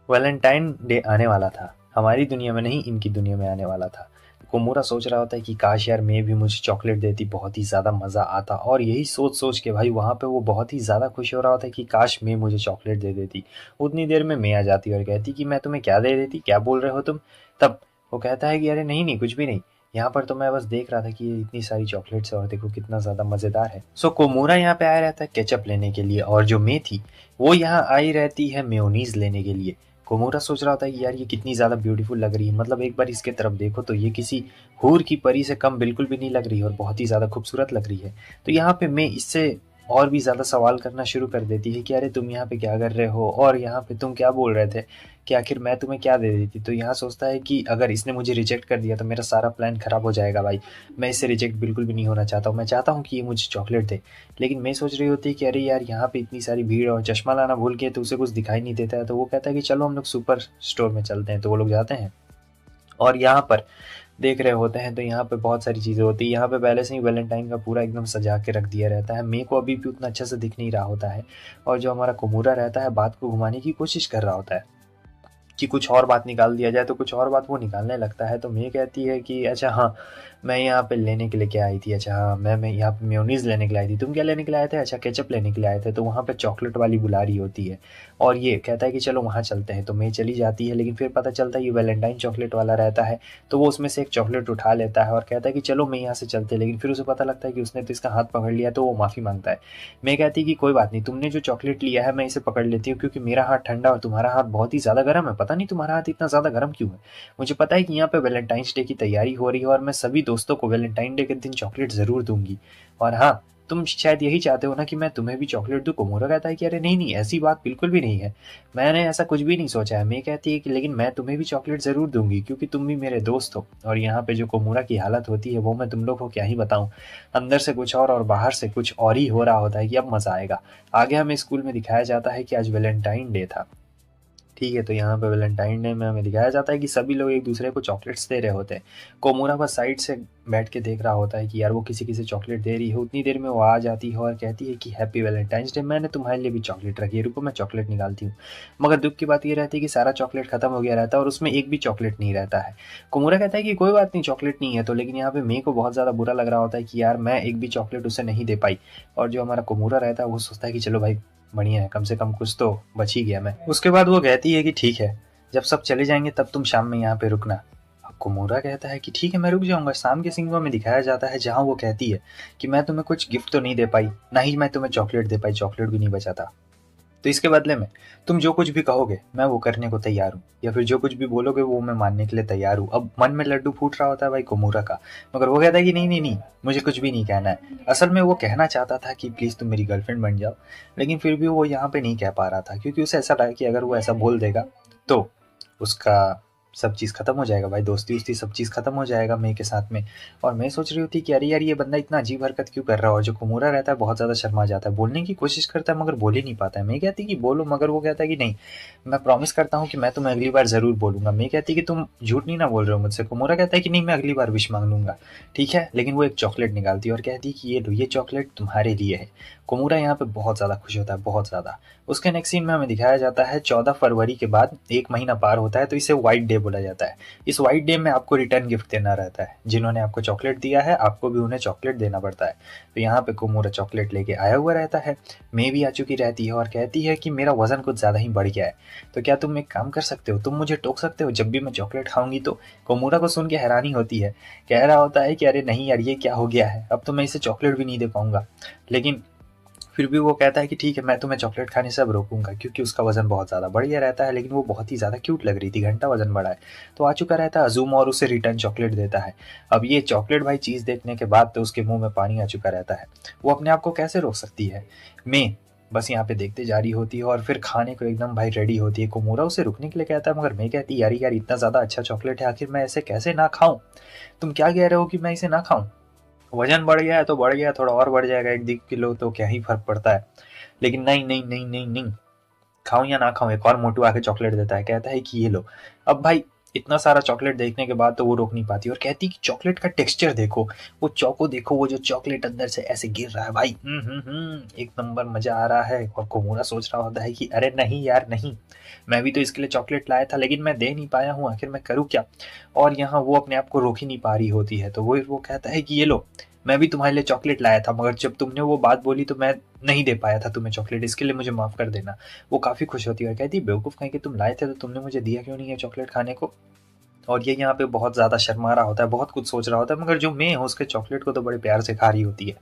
A: वैलेंटाइन डे आने वाला था, हमारी दुनिया में नहीं इनकी दुनिया में आने वाला था। कोमूरा सोच रहा होता है कि काश यार मैं भी मुझे चॉकलेट देती, बहुत ही ज़्यादा मज़ा आता। और यही सोच सोच के भाई वहाँ पे वो बहुत ही ज़्यादा खुश हो रहा होता है कि काश मैं मुझे चॉकलेट दे देती। उतनी देर में मैं आ जाती और कहती कि मैं तुम्हें क्या दे देती, क्या बोल रहे हो तुम। तब वो कहता है कि अरे नहीं नहीं कुछ भी नहीं, यहाँ पर तो मैं बस देख रहा था कि ये इतनी सारी चॉकलेट्स है और देखो कितना ज़्यादा मज़ेदार है। सो कोमूरा यहाँ पे आया रहता है केचप लेने के लिए, और जो मैं थी वो यहाँ आई रहती है मेयोनीज लेने के लिए। कोमोरा सोच रहा होता है कि यार ये कितनी ज़्यादा ब्यूटीफुल लग रही है, मतलब एक बार इसके तरफ देखो तो ये किसी हूर की परी से कम बिल्कुल भी नहीं लग रही है और बहुत ही ज़्यादा खूबसूरत लग रही है। तो यहाँ पे मैं इससे और भी ज़्यादा सवाल करना शुरू कर देती है कि अरे तुम यहाँ पे क्या कर रहे हो, और यहाँ पे तुम क्या बोल रहे थे, कि आखिर मैं तुम्हें क्या दे देती। तो यहाँ सोचता है कि अगर इसने मुझे रिजेक्ट कर दिया तो मेरा सारा प्लान ख़राब हो जाएगा भाई, मैं इससे रिजेक्ट बिल्कुल भी नहीं होना चाहता हूँ, मैं चाहता हूँ कि ये मुझे चॉकलेट दे। लेकिन मैं सोच रही होती है कि अरे यार यहाँ पे इतनी सारी भीड़ और चश्मा लाना भूल गए तो उसे कुछ दिखाई नहीं देता है। तो वो कहता है कि चलो हम लोग सुपर स्टोर में चलते हैं। तो वो लोग जाते हैं और यहाँ पर देख रहे होते हैं तो यहाँ पे बहुत सारी चीज़ें होती है। यहाँ पे पहले से ही वैलेंटाइन का पूरा एकदम सजा के रख दिया रहता है। मे को अभी भी उतना अच्छे से दिख नहीं रहा होता है, और जो हमारा कोमूरा रहता है बात को घुमाने की कोशिश कर रहा होता है कि कुछ और बात निकाल दिया जाए, तो कुछ और बात वो निकालने लगता है। तो मैं कहती है कि अच्छा हाँ, मैं यहाँ पे लेने के लिए क्या आई थी, अच्छा हाँ मैं यहाँ पे मेयोनीज़ लेने के लिए आई थी, तुम क्या लेने के लिए आए थे, अच्छा केचप लेने के लिए आए थे। तो वहाँ पे चॉकलेट वाली बुला रही होती है और ये कहता है कि चलो वहाँ चलते हैं। तो मैं चली जाती है, लेकिन फिर पता चलता है ये वैलेंटाइन चॉकलेट वाला रहता है। तो वो उसमें से एक चॉकलेट उठा लेता है और कहता है कि चलो मैं यहाँ से चलते हैं। लेकिन फिर उसे पता लगता है कि उसने तो इसका हाथ पकड़ लिया, तो वो माफ़ी मांगता है। मैं कहती कि कोई बात नहीं, तुमने जो चॉकलेट लिया है मैं इसे पकड़ लेती हूँ, क्योंकि मेरा हाथ ठंडा और तुम्हारा हाथ बहुत ही ज़्यादा गर्म है। पता नहीं तुम्हारा हाथ इतना ज़्यादा गर्म क्यों है। मुझे पता है कि यहाँ पे वैलेंटाइंस डे की तैयारी हो रही है और मैं सभी दोस्तों को वैलेंटाइन डे के दिन चॉकलेट ज़रूर दूंगी। और हाँ, तुम शायद यही चाहते हो ना कि मैं तुम्हें भी चॉकलेट दूँ। कोमोरा कहता है कि अरे नहीं नहीं, ऐसी बात बिल्कुल भी नहीं है, मैंने ऐसा कुछ भी नहीं सोचा है। मैं कहती है कि लेकिन मैं तुम्हें भी चॉकलेट ज़रूर दूंगी, क्योंकि तुम भी मेरे दोस्त हो। और यहाँ पे जो कोमोरा की हालत होती है वो मैं तुम लोग को क्या ही बताऊँ। अंदर से कुछ और बाहर से कुछ और ही हो रहा होता है कि अब मज़ा आएगा। आगे हमें स्कूल में दिखाया जाता है कि आज वैलेंटाइन डे था। ठीक है, तो यहाँ पे वैलेंटाइन डे में हमें दिखाया जाता है कि सभी लोग एक दूसरे को चॉकलेट्स दे रहे होते हैं। कोमोरा बस साइड से बैठ के देख रहा होता है कि यार वो किसी किसी चॉकलेट दे रही है। उतनी देर में वो आ जाती है और कहती है कि हैप्पी वैलेंटाइंस डे, मैंने तुम्हारे लिए भी चॉकलेट रखी है, रुको मैं चॉकलेट निकालती हूँ। मगर दुख की बात ये रहती है कि सारा चॉकलेट खत्म हो गया रहता है और उसमें एक भी चॉकलेट नहीं रहता है। कोमोरा कहता है कि कोई बात नहीं, चॉकलेट नहीं है तो। लेकिन यहाँ पे मे को बहुत ज़्यादा बुरा लग रहा होता है कि यार मैं एक भी चॉकलेट उसे नहीं दे पाई। और जो हमारा कोमोरा रहता है वो सोचता है कि चलो भाई बढ़िया है, कम से कम कुछ तो बच ही गया मैं। उसके बाद वो कहती है कि ठीक है, जब सब चले जाएंगे तब तुम शाम में यहाँ पे रुकना। अब कोमोरा कहता है कि ठीक है मैं रुक जाऊंगा। शाम के सीन में दिखाया जाता है जहाँ वो कहती है कि मैं तुम्हें कुछ गिफ्ट तो नहीं दे पाई, ना ही मैं तुम्हें चॉकलेट दे पाई, चॉकलेट भी नहीं बचा था, तो इसके बदले में तुम जो कुछ भी कहोगे मैं वो करने को तैयार हूँ, या फिर जो कुछ भी बोलोगे वो मैं मानने के लिए तैयार हूँ। अब मन में लड्डू फूट रहा होता है भाई कोमोरा का, मगर वो कहता है कि नहीं नहीं नहीं, मुझे कुछ भी नहीं कहना है। असल में वो कहना चाहता था कि प्लीज़ तुम मेरी गर्लफ्रेंड बन जाओ, लेकिन फिर भी वो यहाँ पे नहीं कह पा रहा था, क्योंकि उसे ऐसा लगा कि अगर वो ऐसा बोल देगा तो उसका सब चीज़ खत्म हो जाएगा भाई, दोस्ती वोस्ती सब चीज़ खत्म हो जाएगा मे के साथ में। और मैं सोच रही होती कि अरे यार ये बंदा इतना अजीब हरकत क्यों कर रहा है। और जो कुमोरा रहता है बहुत ज़्यादा शर्मा जाता है, बोलने की कोशिश करता है मगर बोल ही नहीं पाता है। मैं कहती कि बोलो, मगर वो कहता है कि नहीं, मैं प्रॉमिस करता हूँ कि मैं तुम्हें अगली बार ज़रूर बोलूँगा। मैं कहती कि तुम झूठ नहीं ना बोल रहे हो मुझसे। कुमोरा कहता है कि नहीं, मैं अगली बार विश मांग लूँगा, ठीक है। लेकिन वो एक चॉकलेट निकालती है और कहती है कि ये लो, ये चॉकलेट तुम्हारे लिए है। कुमोरा यहाँ पे बहुत ज़्यादा खुश होता है, बहुत ज़्यादा। उसके नेक्स्ट सीन में हमें दिखाया जाता है 14 फरवरी के बाद 1 महीना पार होता है, तो इसे व्हाइट डे बोला जाता है। इस व्हाइट डे में आपको रिटर्न गिफ्ट देना रहता है। जिन्होंने आपको चॉकलेट दिया है आपको भी उन्हें चॉकलेट देना पड़ता है। तो यहाँ पे कोमोरा चॉकलेट लेके आया हुआ रहता है। मे भी आ चुकी रहती है और कहती है कि मेरा वजन कुछ ज़्यादा ही बढ़ गया है, तो क्या तुम एक काम कर सकते हो, तुम मुझे टोक सकते हो जब भी मैं चॉकलेट खाऊंगी तो। कोमोरा को सुन के हैरानी होती है, कह रहा होता है कि अरे नहीं यार ये क्या हो गया है, अब तो मैं इसे चॉकलेट भी नहीं दे पाऊंगा। लेकिन फिर भी वो कहता है कि ठीक है मैं तुम्हें चॉकलेट खाने से अब रोकूंगा, क्योंकि उसका वजन बहुत ज़्यादा बढ़ गया रहता है। लेकिन वो बहुत ही ज़्यादा क्यूट लग रही थी, घंटा वजन बढ़ा है। तो आ चुका रहता है अजूम और उसे रिटर्न चॉकलेट देता है। अब ये चॉकलेट भाई चीज़ देखने के बाद तो उसके मुंह में पानी आ चुका रहता है। वो अपने आप को कैसे रोक सकती है। मैं बस यहाँ पे देखते जा रही होती है और फिर खाने को एकदम भाई रेडी होती है। कोमोरा उसे रुकने के लिए कहता है, मगर मैं कहती यार यार इतना ज़्यादा अच्छा चॉकलेट है, आखिर मैं ऐसे कैसे ना खाऊं। तुम क्या कह रहे हो कि मैं इसे ना खाऊं, वजन बढ़ गया है तो बढ़ गया, थोड़ा और बढ़ जाएगा 1 किलो तो क्या ही फर्क पड़ता है। लेकिन नहीं नहीं नहीं नहीं नहीं, खाऊं या ना खाऊं, एक और मोटू आके चॉकलेट देता है, कहता है कि ये लो। अब भाई इतना सारा चॉकलेट देखने के बाद तो वो रोक नहीं पाती और कहती कि चॉकलेट का टेक्सचर देखो, वो चौको देखो, वो जो चॉकलेट अंदर से ऐसे गिर रहा है भाई, एक नंबर मजा आ रहा है। और कोमोरा सोच रहा होता है कि अरे नहीं यार नहीं, मैं भी तो इसके लिए चॉकलेट लाया था लेकिन मैं दे नहीं पाया हूँ, आखिर मैं करूँ क्या। और यहाँ वो अपने आप को रोक ही नहीं पा रही होती है। तो वो कहता है कि ये लो, मैं भी तुम्हारे लिए चॉकलेट लाया था, मगर जब तुमने वो बात बोली तो मैं नहीं दे पाया था तुम्हें चॉकलेट, इसके लिए मुझे माफ़ कर देना। वो काफ़ी खुश होती है और कहती है बेवकूफ़ कहीं कि तुम लाए थे तो तुमने मुझे दिया क्यों नहीं है चॉकलेट खाने को। और ये यहाँ पे बहुत ज़्यादा शर्मा रहा होता है, बहुत कुछ सोच रहा होता है, मगर जो मैं है उसके चॉकलेट को तो बड़े प्यार से खा रही होती है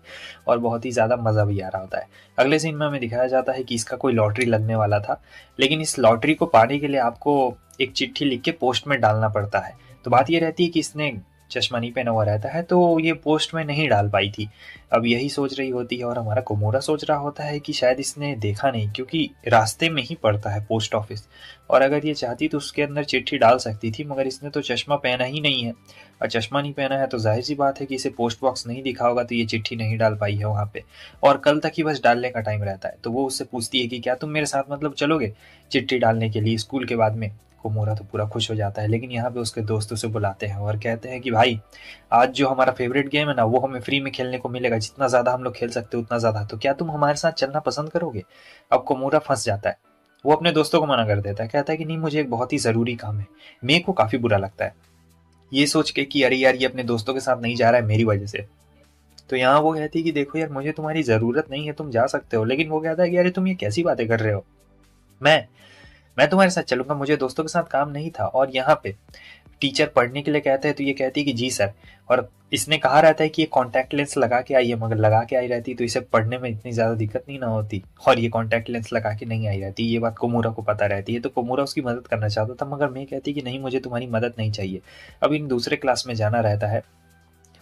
A: और बहुत ही ज़्यादा मज़ा भी आ रहा होता है। अगले सीन में हमें दिखाया जाता है कि इसका कोई लॉटरी लगने वाला था, लेकिन इस लॉटरी को पाने के लिए आपको एक चिट्ठी लिख के पोस्ट में डालना पड़ता है। तो बात ये रहती है कि इसने चश्मा नहीं पहना हुआ रहता है, तो ये पोस्ट में नहीं डाल पाई थी। अब यही सोच रही होती है और हमारा कोमोरा सोच रहा होता है कि शायद इसने देखा नहीं, क्योंकि रास्ते में ही पड़ता है पोस्ट ऑफिस, और अगर ये चाहती तो उसके अंदर चिट्ठी डाल सकती थी, मगर इसने तो चश्मा पहना ही नहीं है। और चश्मा नहीं पहना है तो जाहिर सी बात है कि इसे पोस्ट बॉक्स नहीं दिखा होगा, तो ये चिट्ठी नहीं डाल पाई है वहाँ पे, और कल तक ही बस डालने का टाइम रहता है। तो वो उससे पूछती है कि क्या तुम मेरे साथ मतलब चलोगे चिट्ठी डालने के लिए स्कूल के बाद में। कोमोरा तो पूरा खुश हो जाता है, लेकिन यहाँ पे उसके दोस्त उसे बुलाते हैं और कहते हैं कि भाई आज जो हमारा फेवरेट गेम है ना, वो हमें फ्री में खेलने को मिलेगा, जितना ज़्यादा हम लोग खेल सकते हैं उतना ज़्यादा, तो क्या तुम हमारे साथ चलना पसंद करोगे। अब कोमोरा फंस जाता है, वो अपने दोस्तों को मना कर देता है, कहता है कि नहीं मुझे एक बहुत ही ज़रूरी काम है। मेरे को काफ़ी बुरा लगता है ये सोच के कि अरे यार ये अपने दोस्तों के साथ नहीं जा रहा है मेरी वजह से। तो यहाँ वो कहती है कि देखो यार मुझे तुम्हारी ज़रूरत नहीं है, तुम जा सकते हो, लेकिन वो कहता है कि अरे तुम ये कैसी बातें कर रहे हो, मैं मैं तुम्हारे साथ चलूंगा, मुझे दोस्तों के साथ काम नहीं था। और यहाँ पे टीचर पढ़ने के लिए कहते हैं तो ये कहती है कि जी सर, और इसने कहा रहता है कि ये कॉन्टैक्ट लेंस लगा के आई है, मगर लगा के आई रहती तो इसे पढ़ने में इतनी ज़्यादा दिक्कत नहीं ना होती, और ये कॉन्टैक्ट लेंस लगा के नहीं आई रहती। ये बात कोमोरा को पता रहती है, तो कोमोरा उसकी मदद करना चाहता था, मगर मैं कहती कि नहीं मुझे तुम्हारी मदद नहीं चाहिए। अब इन दूसरे क्लास में जाना रहता है,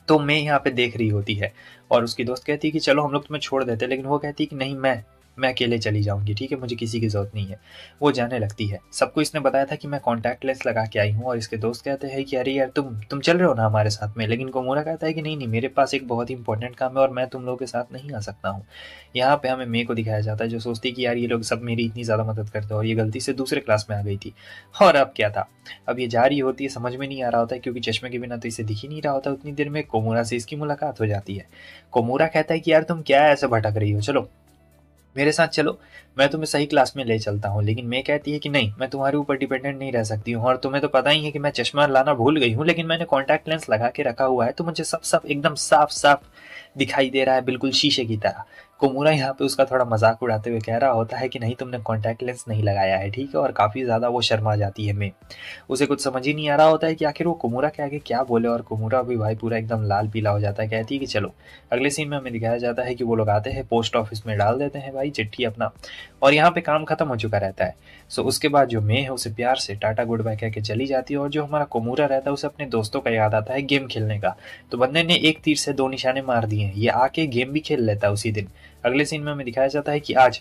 A: तो मैं यहाँ पे देख रही होती है, और उसकी दोस्त कहती है कि चलो हम लोग तुम्हें छोड़ देते, लेकिन वो कहती है कि नहीं मैं अकेले चली जाऊंगी, ठीक है मुझे किसी की जरूरत नहीं है। वो जाने लगती है, सबको इसने बताया था कि मैं कॉन्टैक्ट लेंस लगा के आई हूँ, और इसके दोस्त कहते हैं कि अरे यार तुम चल रहे हो ना हमारे साथ में, लेकिन कोमोरा कहता है कि नहीं मेरे पास एक बहुत ही इंपॉर्टेंट काम है और मैं तुम लोगों के साथ नहीं आ सकता हूँ। यहाँ पे हमें मे को दिखाया जाता है, जो सोचती है कि यार ये लोग सब मेरी इतनी ज़्यादा मदद करते हैं, और ये गलती से दूसरे क्लास में आ गई थी। और अब क्या था, अब ये जा रही होती है, समझ में नहीं आ रहा होता है, क्योंकि चश्मे के बिना तो इसे दिख ही नहीं रहा होता। उतनी देर में कोमोरा से इसकी मुलाकात हो जाती है। कोमोरा कहता है कि यार तुम क्या ऐसे भटक रही हो, चलो मेरे साथ चलो, मैं तुम्हें सही क्लास में ले चलता हूँ। लेकिन मैं कहती है कि नहीं मैं तुम्हारे ऊपर डिपेंडेंट नहीं रह सकती हूँ, और तुम्हें तो पता ही है कि मैं चश्मा लाना भूल गई हूँ, लेकिन मैंने कॉन्टैक्ट लेंस लगा के रखा हुआ है, तो मुझे सब सब एकदम साफ साफ दिखाई दे रहा है, बिल्कुल शीशे की तरह। कोमोरा यहाँ पे उसका थोड़ा मजाक उड़ाते हुए कह रहा होता है कि नहीं तुमने कॉन्टैक्ट लेंस नहीं लगाया है, ठीक है, और काफ़ी ज़्यादा वो शर्मा जाती है। मैं उसे कुछ समझ ही नहीं आ रहा होता है कि आखिर वो कोमोरा के आगे क्या बोले, और कोमोरा भी भाई पूरा एकदम लाल पीला हो जाता है। कहती है कि चलो, अगले सीन में हमें दिखाया जाता है कि वो लोग आते हैं पोस्ट ऑफिस में, डाल देते हैं भाई चिट्ठी अपना, और यहाँ पे काम खत्म हो चुका रहता है। सो उसके बाद जो मे है उसे प्यार से टाटा गुड बाय कह के चली जाती है, और जो हमारा कोमोरा रहता है उसे अपने दोस्तों का याद आता है गेम खेलने का। तो बंदे ने एक तीर से दो निशाने मार दिए हैं, ये आके गेम भी खेल लेता है उसी दिन। अगले सीन में हमें दिखाया जाता है कि आज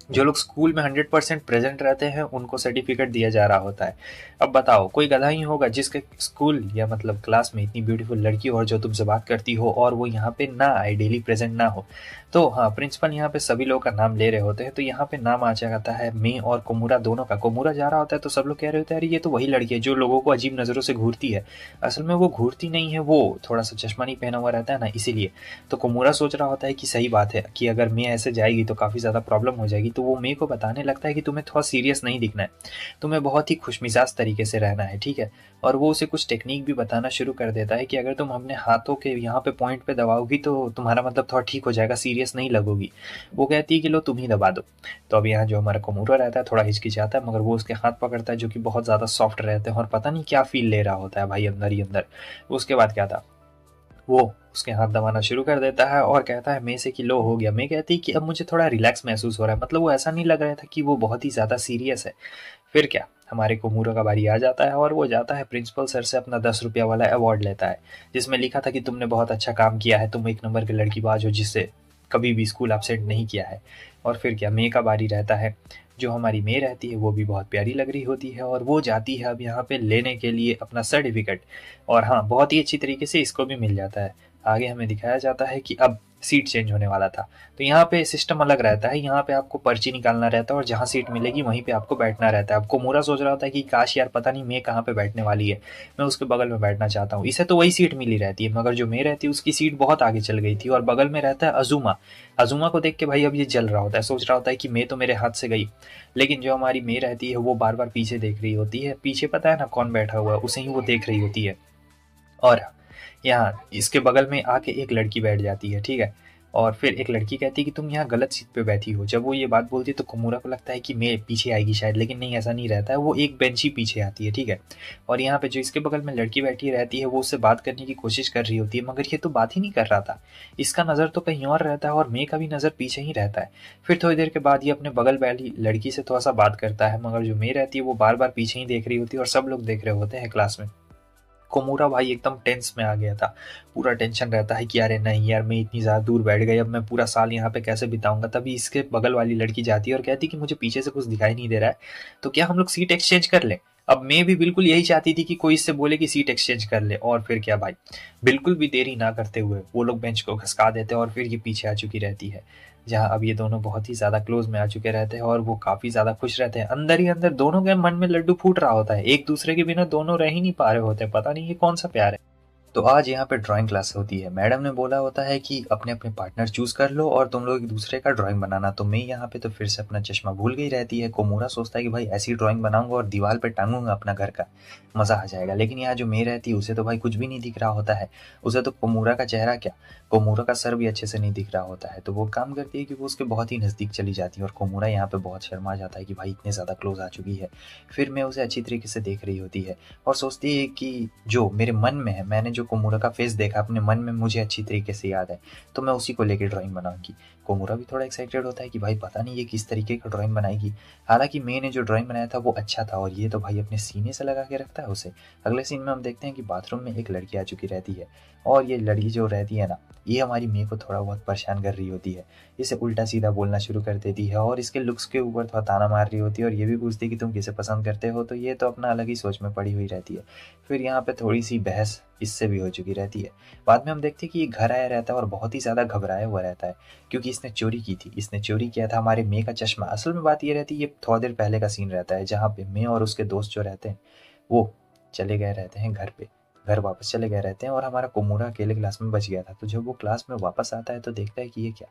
A: जो लोग स्कूल में 100% प्रेजेंट रहते हैं उनको सर्टिफिकेट दिया जा रहा होता है। अब बताओ कोई गधा ही होगा जिसके स्कूल या मतलब क्लास में इतनी ब्यूटीफुल लड़की हो और जो तुमसे बात करती हो, और वो यहाँ पे ना आए, डेली प्रेजेंट ना हो। तो हाँ, प्रिंसिपल यहाँ पे सभी लोगों का नाम ले रहे होते हैं, तो यहाँ पे नाम आ जाता है मे और कोमोरा दोनों का। कोमोरा जा रहा होता है तो सब लोग कह रहे होते हैं अरे ये तो वही लड़की है जो लोगों को अजीब नज़रों से घूरती है। असल में वो घूरती नहीं है, वो थोड़ा सा चश्मा नहीं पहना हुआ रहता है ना, इसीलिए। तो कोमोरा सोच रहा होता है कि सही बात है कि अगर मे ऐसे जाएगी तो काफ़ी ज़्यादा प्रॉब्लम हो जाएगी, तो वो मे को बताने लगता है कि तुम्हें थोड़ा सीरियस नहीं दिखना है, तुम्हें बहुत ही खुशमिजाज तरीके से रहना है, ठीक है। और वो उसे कुछ टेक्निक भी बताना शुरू कर देता है कि अगर तुम अपने हाथों के यहाँ पे पॉइंट पे दबाओगी तो तुम्हारा मतलब थोड़ा ठीक हो जाएगा, सीरियस नहीं लगोगी। वो कहती है कि लो तुम ही दबा दो। तो अब यहाँ जो हमारा कोमोरा रहता है थोड़ा हिचकिचाता है, मगर वो उसके हाथ पकड़ता है जो कि बहुत ज़्यादा सॉफ्ट रहते हैं, और पता नहीं क्या फील ले रहा होता है भाई अंदर ही अंदर। उसके बाद क्या था, वो उसके हाथ दबाना शुरू कर देता है और कहता है मे से कि लो हो गया। मैं कहती है कि अब मुझे थोड़ा रिलैक्स महसूस हो रहा है, मतलब वो ऐसा नहीं लग रहा था कि वो बहुत ही ज़्यादा सीरियस है। फिर क्या, हमारे कोमोरा का बारी आ जाता है और वो जाता है प्रिंसिपल सर से अपना 10 रुपया वाला अवार्ड लेता है, जिसमें लिखा था कि तुमने बहुत अच्छा काम किया है, तुम एक नंबर की लड़की बाज हो जिससे कभी भी स्कूल एब्सेंट नहीं किया है। और फिर क्या, मे का बारी रहता है। जो हमारी मे रहती है वो भी बहुत प्यारी लग रही होती है, और वो जाती है अब यहाँ पे लेने के लिए अपना सर्टिफिकेट। और हाँ, बहुत ही अच्छी तरीके से इसको भी मिल जाता है। आगे हमें दिखाया जाता है कि अब सीट चेंज होने वाला था, तो यहाँ पे सिस्टम अलग रहता है। यहाँ पे आपको पर्ची निकालना रहता है और जहाँ सीट मिलेगी वहीं पे आपको बैठना रहता है। अब कोमोरा सोच रहा होता है कि काश यार पता नहीं मैं कहाँ पे बैठने वाली है, मैं उसके बगल में बैठना चाहता हूँ। इसे तो वही सीट मिली रहती है, मगर जो मैं रहती है उसकी सीट बहुत आगे चल गई थी, और बगल में रहता है अजूमा। अजूमा को देख के भाई अब ये जल रहा होता है, सोच रहा होता है कि मैं तो मेरे हाथ से गई। लेकिन जो हमारी मे रहती है वो बार बार पीछे देख रही होती है, पीछे पता है ना कौन बैठा हुआ है, उसे ही वो देख रही होती है। और यहाँ इसके बगल में आके एक लड़की बैठ जाती है, ठीक है। और फिर एक लड़की कहती है कि तुम यहाँ गलत सीट पे बैठी हो। जब वो ये बात बोलती है तो कोमोरा को लगता है कि मैं पीछे आएगी शायद, लेकिन नहीं, ऐसा नहीं रहता है, वो एक बेंच ही पीछे आती है, ठीक है। और यहाँ पे जो इसके बगल में लड़की बैठी रहती है वो उससे बात करने की कोशिश कर रही होती है, मगर ये तो बात ही नहीं कर रहा था। इसका नज़र तो कहीं और रहता है और मे का भी नज़र पीछे ही रहता है। फिर थोड़ी देर के बाद ये अपने बगल बैठी लड़की से थोड़ा सा बात करता है, मगर जो मे रहती है वो बार बार पीछे ही देख रही होती है और सब लोग देख रहे होते हैं क्लास में। कोमूरा भाई एकदम टेंस में आ गया था। पूरा टेंशन रहता है कि अरे नहीं यार, मैं इतनी ज़्यादा दूर बैठ गई, अब मैं पूरा साल यहाँ पे कैसे बिताऊंगा। तभी इसके बगल वाली लड़की जाती है और कहती कि मुझे पीछे से कुछ दिखाई नहीं दे रहा है, तो क्या हम लोग सीट एक्सचेंज कर लें। अब मैं भी बिल्कुल यही चाहती थी कि कोई इससे बोले कि सीट एक्सचेंज कर ले, और फिर क्या भाई, बिल्कुल भी देरी ना करते हुए वो लोग बेंच को खसका देते हैं और फिर ये पीछे आ चुकी रहती है, जहाँ अब ये दोनों बहुत ही ज़्यादा क्लोज में आ चुके रहते हैं और वो काफ़ी ज़्यादा खुश रहते हैं। अंदर ही अंदर दोनों के मन में लड्डू फूट रहा होता है, एक दूसरे के बिना दोनों रह ही नहीं पा रहे होते हैं, पता नहीं ये कौन सा प्यार है। तो आज यहाँ पे ड्राइंग क्लास होती है। मैडम ने बोला होता है कि अपने अपने पार्टनर चूज कर लो और तुम लोग एक दूसरे का ड्राइंग बनाना। तो मैं यहाँ पे तो फिर से अपना चश्मा भूल गई रहती है। कोमोरा सोचता है कि भाई ऐसी ड्राइंग बनाऊंगा और दीवार पे टांगूंगा अपना घर का, मजा आ जाएगा। लेकिन यहाँ जो मैं रहती है उसे तो भाई कुछ भी नहीं दिख रहा होता है। उसे तो कोमोरा का चेहरा क्या, कोमोरा का सर भी अच्छे से नहीं दिख रहा होता है। तो वो काम करती है कि वो उसके बहुत ही नजदीक चली जाती है और कोमोरा यहाँ पे बहुत शर्मा जाता है कि भाई इतने ज्यादा क्लोज आ चुकी है। फिर मैं उसे अच्छी तरीके से देख रही होती है और सोचती है कि जो मेरे मन में है, मैंने जो कोमोरा का फेस देखा अपने मन में, मुझे अच्छी तरीके से याद है, तो मैं उसी को लेकर ड्राइंग बनाऊंगी। कोमोरा भी थोड़ा एक्साइटेड होता है कि भाई पता नहीं ये किस तरीके का ड्राइंग बनाएगी। हालांकि मैंने जो ड्राइंग बनाया था वो अच्छा था और ये तो भाई अपने सीने से लगा के रखता है उसे। अगले सीन में हम देखते हैं कि बाथरूम में एक लड़की आ चुकी रहती है और ये लड़की जो रहती है ना, ये हमारी मेय को थोड़ा बहुत परेशान कर रही होती है। इसे उल्टा सीधा बोलना शुरू कर देती है और इसके लुक्स के ऊपर थोड़ा ताना मार रही होती है और ये भी पूछती है कि तुम किसे पसंद करते हो। तो ये तो अपना अलग ही सोच में पड़ी हुई रहती है। फिर यहाँ पे थोड़ी सी बहस इससे भी हो चुकी रहती है। बाद में हम देखते हैं कि ये घर आया रहता है और बहुत ही ज़्यादा घबराया हुआ रहता है क्योंकि इसने चोरी की थी। इसने चोरी किया था हमारे मेय का चश्मा। असल में बात ये रहती है, ये थोड़ा देर पहले का सीन रहता है जहाँ पे मेय और उसके दोस्त जो रहते हैं वो चले गए रहते हैं घर पे, घर वापस चले गए रहते हैं और हमारा कोमोरा अकेले क्लास में बच गया था। तो जब वो क्लास में वापस आता है तो देखता है कि ये क्या,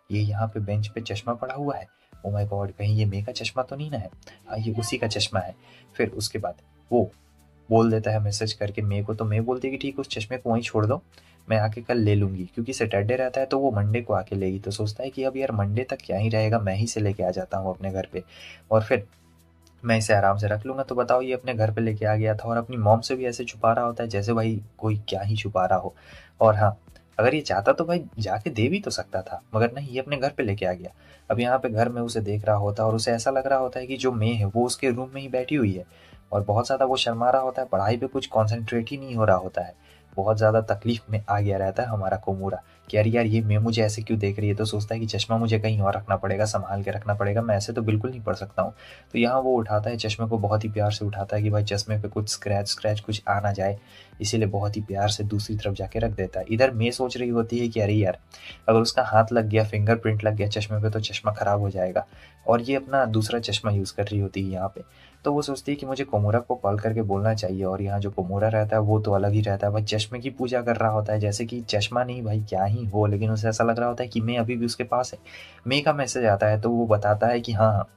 A: ये यहाँ पे बेंच पे चश्मा पड़ा हुआ है। ओ माय गॉड, कहीं ये मेय का चश्मा तो नहीं ना है। हाँ, ये उसी का चश्मा है। फिर उसके बाद वो बोल देता है मैसेज करके मेय को। तो मेय बोलती है कि ठीक, उस चश्मे को वहीं छोड़ दो, मैं आके कल ले लूंगी, क्योंकि सैटरडे रहता है तो वो मंडे को आके लेगी। तो सोचता है कि अब यार मंडे तक क्या ही रहेगा, मैं ही से लेके आ जाता हूँ अपने घर पे और फिर मैं इसे आराम से रख लूंगा। तो बताओ, ये अपने घर पे लेके आ गया था और अपनी मॉम से भी ऐसे छुपा रहा होता है जैसे भाई कोई क्या ही छुपा रहा हो। और हाँ, अगर ये चाहता तो भाई जाके दे भी तो सकता था, मगर नहीं, ये अपने घर पे लेके आ गया। अब यहाँ पे घर में उसे देख रहा होता है और उसे ऐसा लग रहा होता है कि जो मेय है वो उसके रूम में ही बैठी हुई है और बहुत ज़्यादा वो शर्मा रहा होता है, पढ़ाई पे कुछ कॉन्सेंट्रेट ही नहीं हो रहा होता है। बहुत ज़्यादा तकलीफ में आ गया रहता है हमारा कोमूरा कि यार यार ये मेय मुझे ऐसे क्यों देख रही है। तो सोचता है कि चश्मा मुझे कहीं और रखना पड़ेगा, संभाल के रखना पड़ेगा, मैं ऐसे तो बिल्कुल नहीं पढ़ सकता हूँ। तो यहाँ वो उठाता है चश्मे को, बहुत ही प्यार से उठाता है कि भाई चश्मे पे कुछ स्क्रैच स्क्रैच कुछ आ ना जाए, इसीलिए बहुत ही प्यार से दूसरी तरफ जाके रख देता है। इधर मैं सोच रही होती है कि अरे यार, अगर उसका हाथ लग गया, फिंगरप्रिंट लग गया चश्मे पे तो चश्मा खराब हो जाएगा। और ये अपना दूसरा चश्मा यूज़ कर रही होती है यहाँ पे। तो वो सोचती है कि मुझे कोमोरा को कॉल करके बोलना चाहिए। और यहाँ जो कोमोरा रहता है वो तो अलग ही रहता है भाई, चश्मे की पूजा कर रहा होता है जैसे कि चश्मा नहीं भाई क्या ही हो, लेकिन उसे ऐसा लग रहा होता है कि मैं अभी भी उसके पास है। मैं का मैसेज आता है तो वो बताता है कि हाँ हाँ,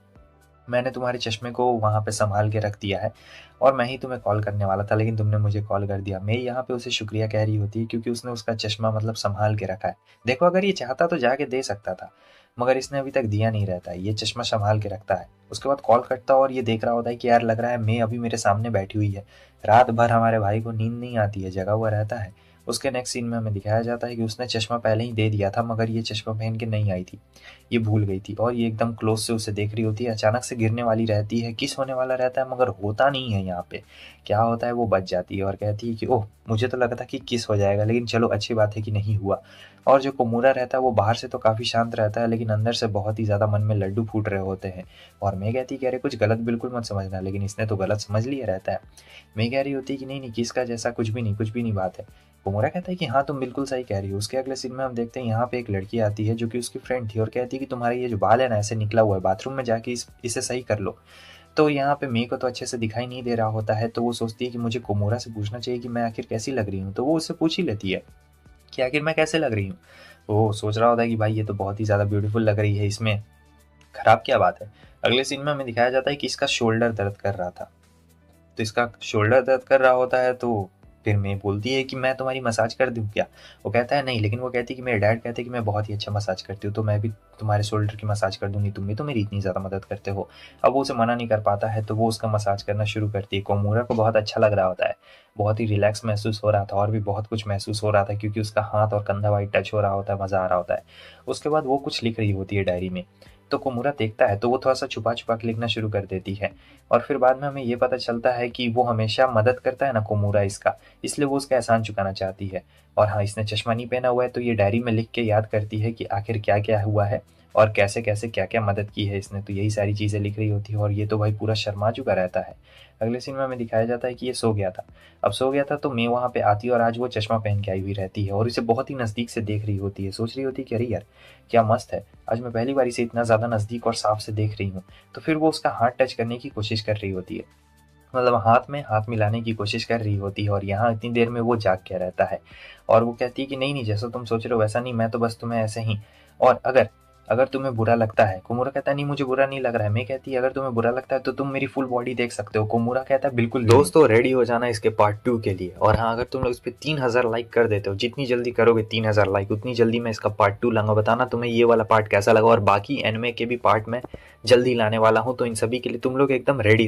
A: मैंने तुम्हारे चश्मे को वहाँ पे संभाल के रख दिया है और मैं ही तुम्हें कॉल करने वाला था, लेकिन तुमने मुझे कॉल कर दिया। मैं यहाँ पे उसे शुक्रिया कह रही होती है क्योंकि उसने उसका चश्मा मतलब संभाल के रखा है। देखो, अगर ये चाहता तो जाके दे सकता था, मगर इसने अभी तक दिया नहीं रहता है, ये चश्मा संभाल के रखता है। उसके बाद कॉल करता और ये देख रहा होता है कि यार लग रहा है मैं अभी मेरे सामने बैठी हुई है। रात भर हमारे भाई को नींद नहीं आती है, जगा हुआ रहता है। उसके नेक्स्ट सीन में हमें दिखाया जाता है कि उसने चश्मा पहले ही दे दिया था, मगर ये चश्मा पहन के नहीं आई थी, ये भूल गई थी और ये एकदम क्लोज से उसे देख रही होती है। अचानक से गिरने वाली रहती है, किस होने वाला रहता है, मगर होता नहीं है। यहाँ पे क्या होता है, वो बच जाती है और कहती है कि ओह, मुझे तो लगा था कि किस हो जाएगा, लेकिन चलो अच्छी बात है कि नहीं हुआ। और जो कोमूरा रहता है वो बाहर से तो काफ़ी शांत रहता है, लेकिन अंदर से बहुत ही ज़्यादा मन में लड्डू फूट रहे होते हैं। और मैं कहती कि अरे कुछ गलत बिल्कुल मत समझना, लेकिन इसने तो गलत समझ लिया रहता है। मैं कह रही होती है कि नहीं नहीं, किसका जैसा कुछ भी नहीं, कुछ भी नहीं बात है। कोमोरा कहता है कि हाँ, तुम बिल्कुल सही कह रही हो। उसके अगले सीन में हम देखते हैं यहाँ पे एक लड़की आती है जो कि उसकी फ्रेंड थी और कहती है कि तुम्हारे ये जो बाल है ना ऐसे निकला हुआ है, बाथरूम में जाके इसे सही कर लो। तो यहाँ पे मेय को तो अच्छे से दिखाई नहीं दे रहा होता है, तो वो सोचती है कि मुझे कोमोरा से पूछना चाहिए कि मैं आखिर कैसी लग रही हूँ। तो वो उससे पूछ ही लेती है कि आखिर मैं कैसे लग रही हूँ। वो सोच रहा होता है कि भाई ये तो बहुत ही ज़्यादा ब्यूटीफुल लग रही है, इसमें खराब क्या बात है। अगले सीन में हमें दिखाया जाता है कि इसका शोल्डर दर्द कर रहा था। तो इसका शोल्डर दर्द कर रहा होता है तो फिर मैं बोलती है कि मैं तुम्हारी मसाज कर दूँ क्या। वो कहता है नहीं, लेकिन वो कहती है कि मेरे डैड कहते हैं कि मैं बहुत ही अच्छा मसाज करती हूँ, तो मैं भी तुम्हारे शोल्डर की मसाज कर दूंगी, तुम भी तो मेरी इतनी ज़्यादा मदद करते हो। अब वो उसे मना नहीं कर पाता है तो वो उसका मसाज करना शुरू करती है। कोमूरा को बहुत अच्छा लग रहा होता है, बहुत ही रिलैक्स महसूस हो रहा था और भी बहुत कुछ महसूस हो रहा था क्योंकि उसका हाथ और कंधा भाई टच हो रहा होता है, मज़ा आ रहा होता है। उसके बाद वो कुछ लिख रही होती है डायरी में। तो कोमूरा देखता है तो वो थोड़ा सा छुपा छुपा के लिखना शुरू कर देती है। और फिर बाद में हमें ये पता चलता है कि वो हमेशा मदद करता है ना कोमूरा इसका, इसलिए वो उसका एहसान चुकाना चाहती है। और हाँ, इसने चश्मा नहीं पहना हुआ है तो ये डायरी में लिख के याद करती है कि आखिर क्या क्या हुआ है और कैसे कैसे क्या क्या मदद की है इसने, तो यही सारी चीज़ें लिख रही होती है। और ये तो भाई पूरा शर्मा चुका रहता है। अगले सीन में हमें दिखाया जाता है कि ये सो गया था। अब सो गया था तो मैं वहाँ पे आती है और आज वो चश्मा पहन के आई हुई रहती है और इसे बहुत ही नज़दीक से देख रही होती है। सोच रही होती है कि अरे यार क्या मस्त है, आज मैं पहली बार इसे इतना ज़्यादा नज़दीक और साफ से देख रही हूँ। तो फिर वो उसका हाथ टच करने की कोशिश कर रही होती है, मतलब हाथ में हाथ मिलाने की कोशिश कर रही होती है। और यहाँ इतनी देर में वो जाग के रहता है और वो कहती है कि नहीं नहीं, जैसा तुम सोच रहे हो वैसा नहीं, मैं तो बस तुम्हें ऐसे ही, और अगर अगर तुम्हें बुरा लगता है। कोमूरा कहता है नहीं मुझे बुरा नहीं लग रहा है। मैं कहती है अगर तुम्हें बुरा लगता है तो तुम मेरी फुल बॉडी देख सकते हो। कोमूरा कहता है बिल्कुल भी दोस्तों रेडी हो जाना इसके पार्ट 2 के लिए। और हाँ, अगर तुम लोग इस पर 3000 लाइक कर देते हो, जितनी जल्दी करोगे 3000 लाइक उतनी जल्दी मैं इसका पार्ट 2 लाऊंगा। बताना तुम्हें ये वाला पार्ट कैसा लगा, और बाकी एनिमे के भी पार्ट में जल्दी लाने वाला हूँ, तो इन सभी के लिए तुम लोग एकदम रेडी